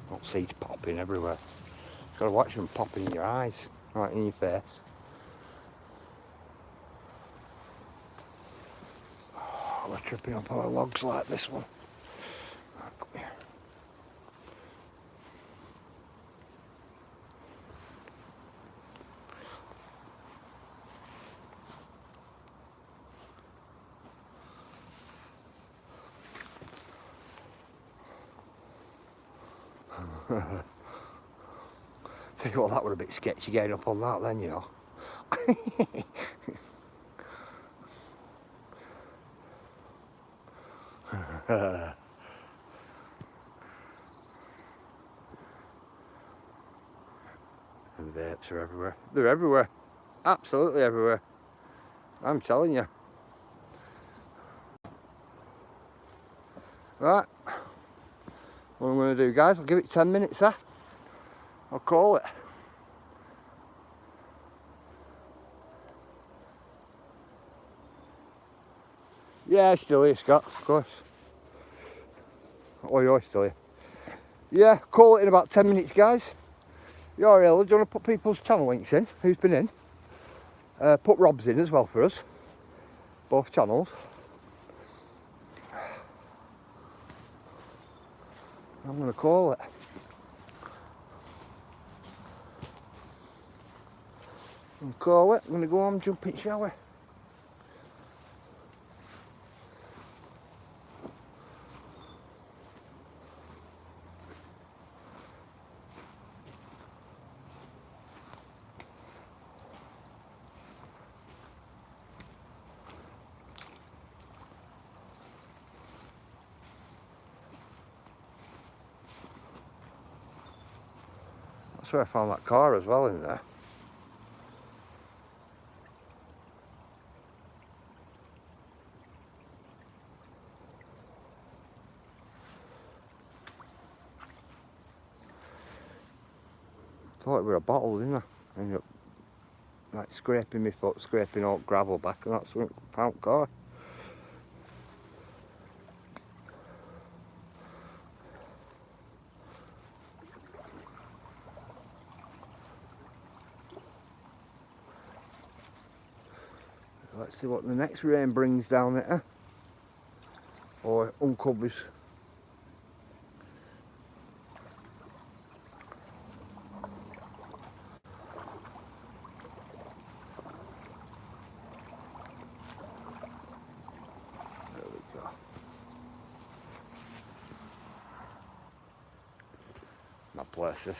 Got seeds popping everywhere. You've got to watch them popping in your eyes, right in your face. Oh, we're tripping up our logs like this one. Right, come here. Tell you what, that were a bit sketchy getting up on that then, you know. And vapes are everywhere. They're everywhere. Absolutely everywhere. I'm telling you. Right. What I'm going to do, guys, I'll give it 10 minutes, I'll call it. Yeah, it's still here, Scott, of course. Oh, you're still here. Yeah, call it in about 10 minutes, guys. You're ill. Do you want to put people's channel links in? Who's been in? Put Rob's in as well for us. Both channels. I'm going to call it. I'm going to go home and jump in shower. That's where I found that car as well, in there. Thought it were a bottle, didn't I? Ended up like scraping my foot, scraping all gravel back, and that's where I found the car. Let's see what the next rain brings down it, or uncovers. There we go. My place, this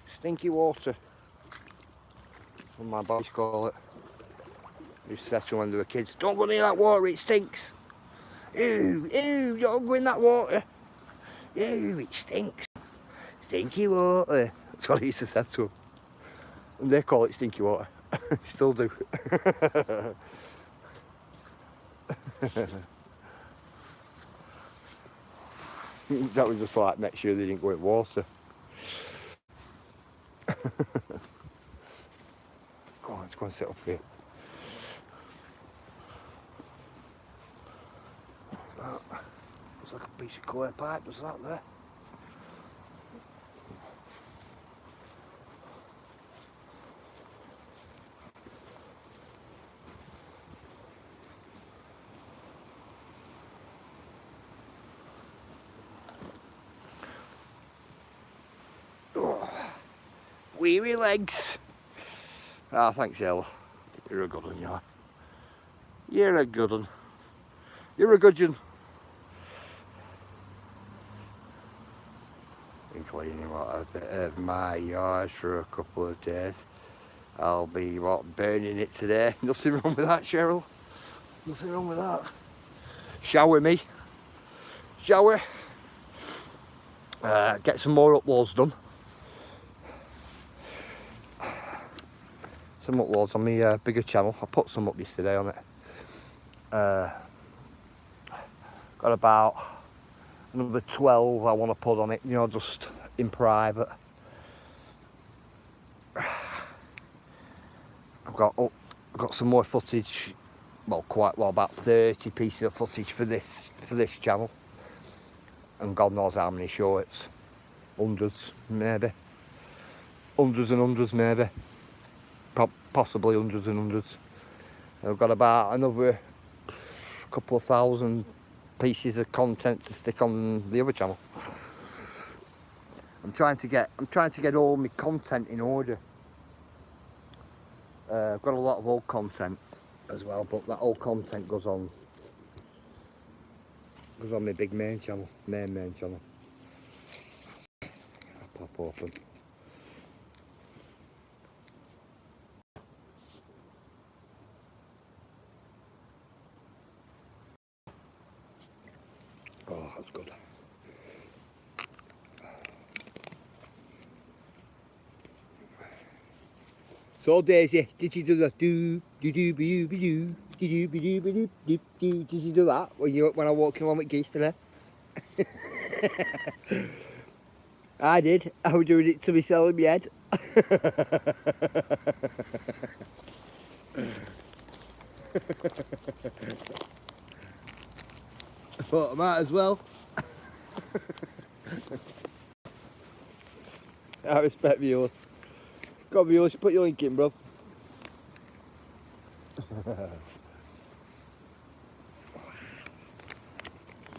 stinky water, what my boys call it. We used to say to when they were kids, don't go near that water, it stinks. Ew, ew, don't go in that water. Ew, it stinks. Stinky water. That's what I used to say to them. And they call it stinky water. Still do. That was just like, make sure they didn't go in water. Go on, let's go and sit up here. Looks like a piece of clay pipe, was that there? Oh, weary legs. Ah, thanks, Ella. You're a good one, you are. You're a good one. You're a good one. Been cleaning a bit of my yard for a couple of days. I'll be burning it today. Nothing wrong with that, Cheryl. Nothing wrong with that. Shower me. Shower. Get some more uploads done. Some uploads on my bigger channel. I put some up yesterday on it. Got about another 12 I want to put on it, you know, just in private. I've got some more footage, well, about 30 pieces of footage for this channel, and God knows how many shorts, hundreds maybe, hundreds and hundreds maybe, possibly hundreds and hundreds. I've got about another couple of thousand pieces of content to stick on the other channel. I'm trying to get all my content in order. I've got a lot of old content as well, but that old content goes on my big main channel, main channel. I'll pop open. Oh, that's good. So Daisy, did you do the did you do that when I walked along with geese today? I did. I was doing it to myself in my head. I thought I might as well. I respect viewers. Got viewers, put your link in, bro.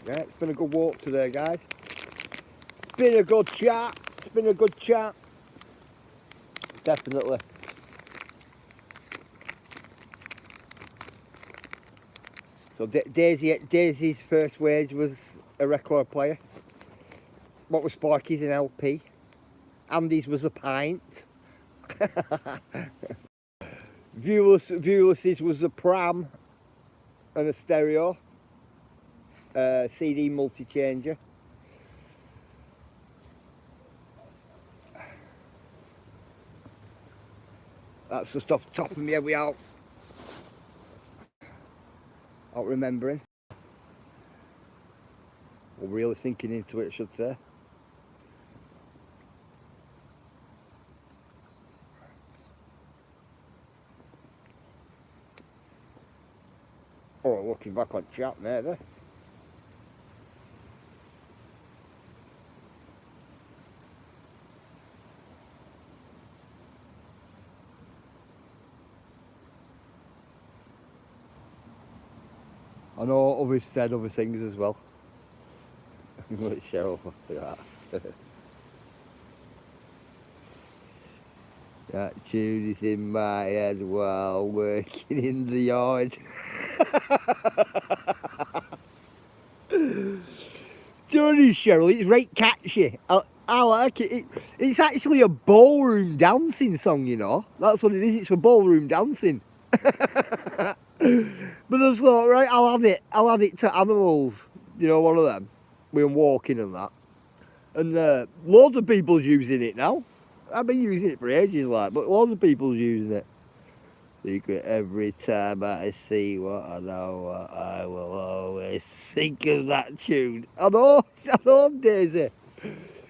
Yeah, it's been a good walk today, guys. Been a good chat. It's been a good chat. Definitely. So Daisy's first wage was a record player. What was Sparky's an LP? Andy's was a pint. Viewless's was a pram and a stereo. CD multi-changer. That's just off the top of my head without remembering. Or really thinking into it, I should say. Oh, looking back on chat there. I know others said other things as well. Cheryl, look at that. That tune is in my head while working in the yard. Sorry, Cheryl, it's right catchy. I like it. It's actually a ballroom dancing song, you know. That's what it is. It's for ballroom dancing. But I just thought, right, I'll add it to Animals. You know, one of them. With them walking and that. And loads of people's using it now. I've been using it for ages, like, but loads of people's using it. Secret, every time I see what I know, I will always think of that tune. I know, Daisy.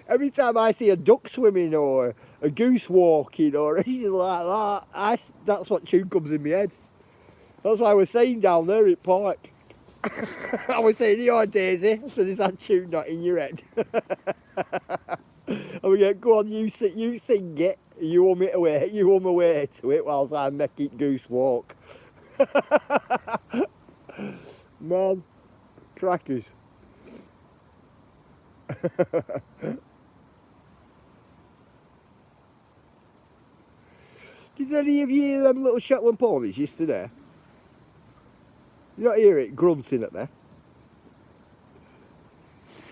Every time I see a duck swimming or a goose walking or anything like that, that's what tune comes in my head. That's what I was saying down there at Park. I was saying, "You're Daisy." I said, "Is that tune not in your head?" And we go, "Go on, you sing it. You hum away to it whilst I make it goose walk." Man, crackers. Did any of you hear them little Shetland ponies yesterday? You not hear it grunting at me?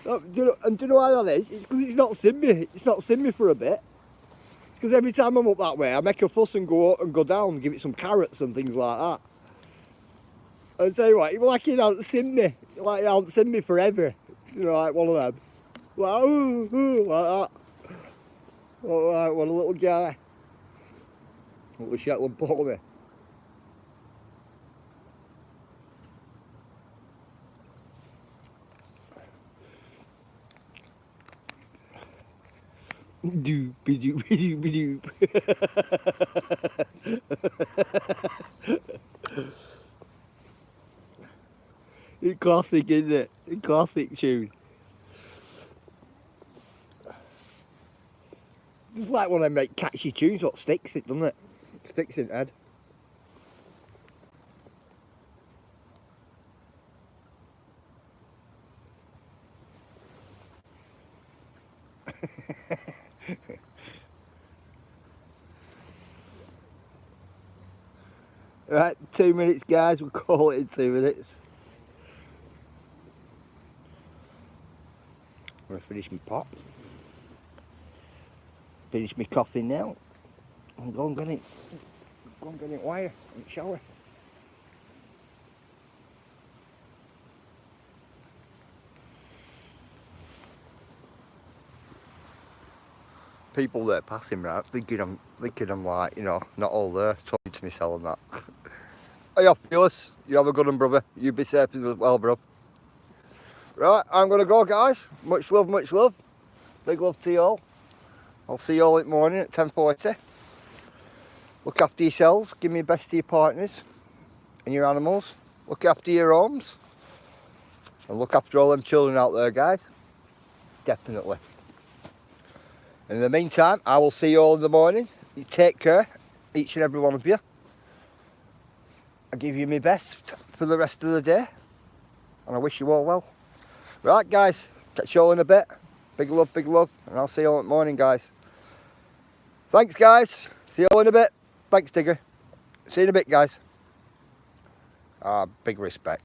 Oh, do you know why that is? It's because it's not seen me. It's not seen me for a bit. It's because every time I'm up that way, I make a fuss and go up and go down, give it some carrots and things like that. And I tell you what, it was like it hasn't seen me. Like it hasn't seen me forever. You know, like one of them. Like, ooh, like that. Like, what a little guy. Little Shetland pony. Doop doop doop doop. It's classic, isn't it? A classic tune. It's like when I make catchy tunes, what sticks it, doesn't it? Sticks in head. Right, 2 minutes, guys. We'll call it in 2 minutes. I'm gonna finish my pop. Finish my coffee now. And go and get it. Go and get it wire and shower. People there passing right, thinking I'm like, you know, not all there, talking to myself and that. Hey off, Phyllis. You have a good one, brother. You be safe as well, bro. Right, I'm gonna go, guys. Much love, much love. Big love to you all. I'll see you all in the morning at 10:40. Look after yourselves. Give me your best to your partners and your animals. Look after your homes. And look after all them children out there, guys. Definitely. In the meantime, I will see you all in the morning. You take care, each and every one of you. I give you my best for the rest of the day. And I wish you all well. Right, guys. Catch you all in a bit. Big love, and I'll see you all in the morning, guys. Thanks, guys. See you all in a bit. Thanks, Tigger. See you in a bit, guys. Big respect.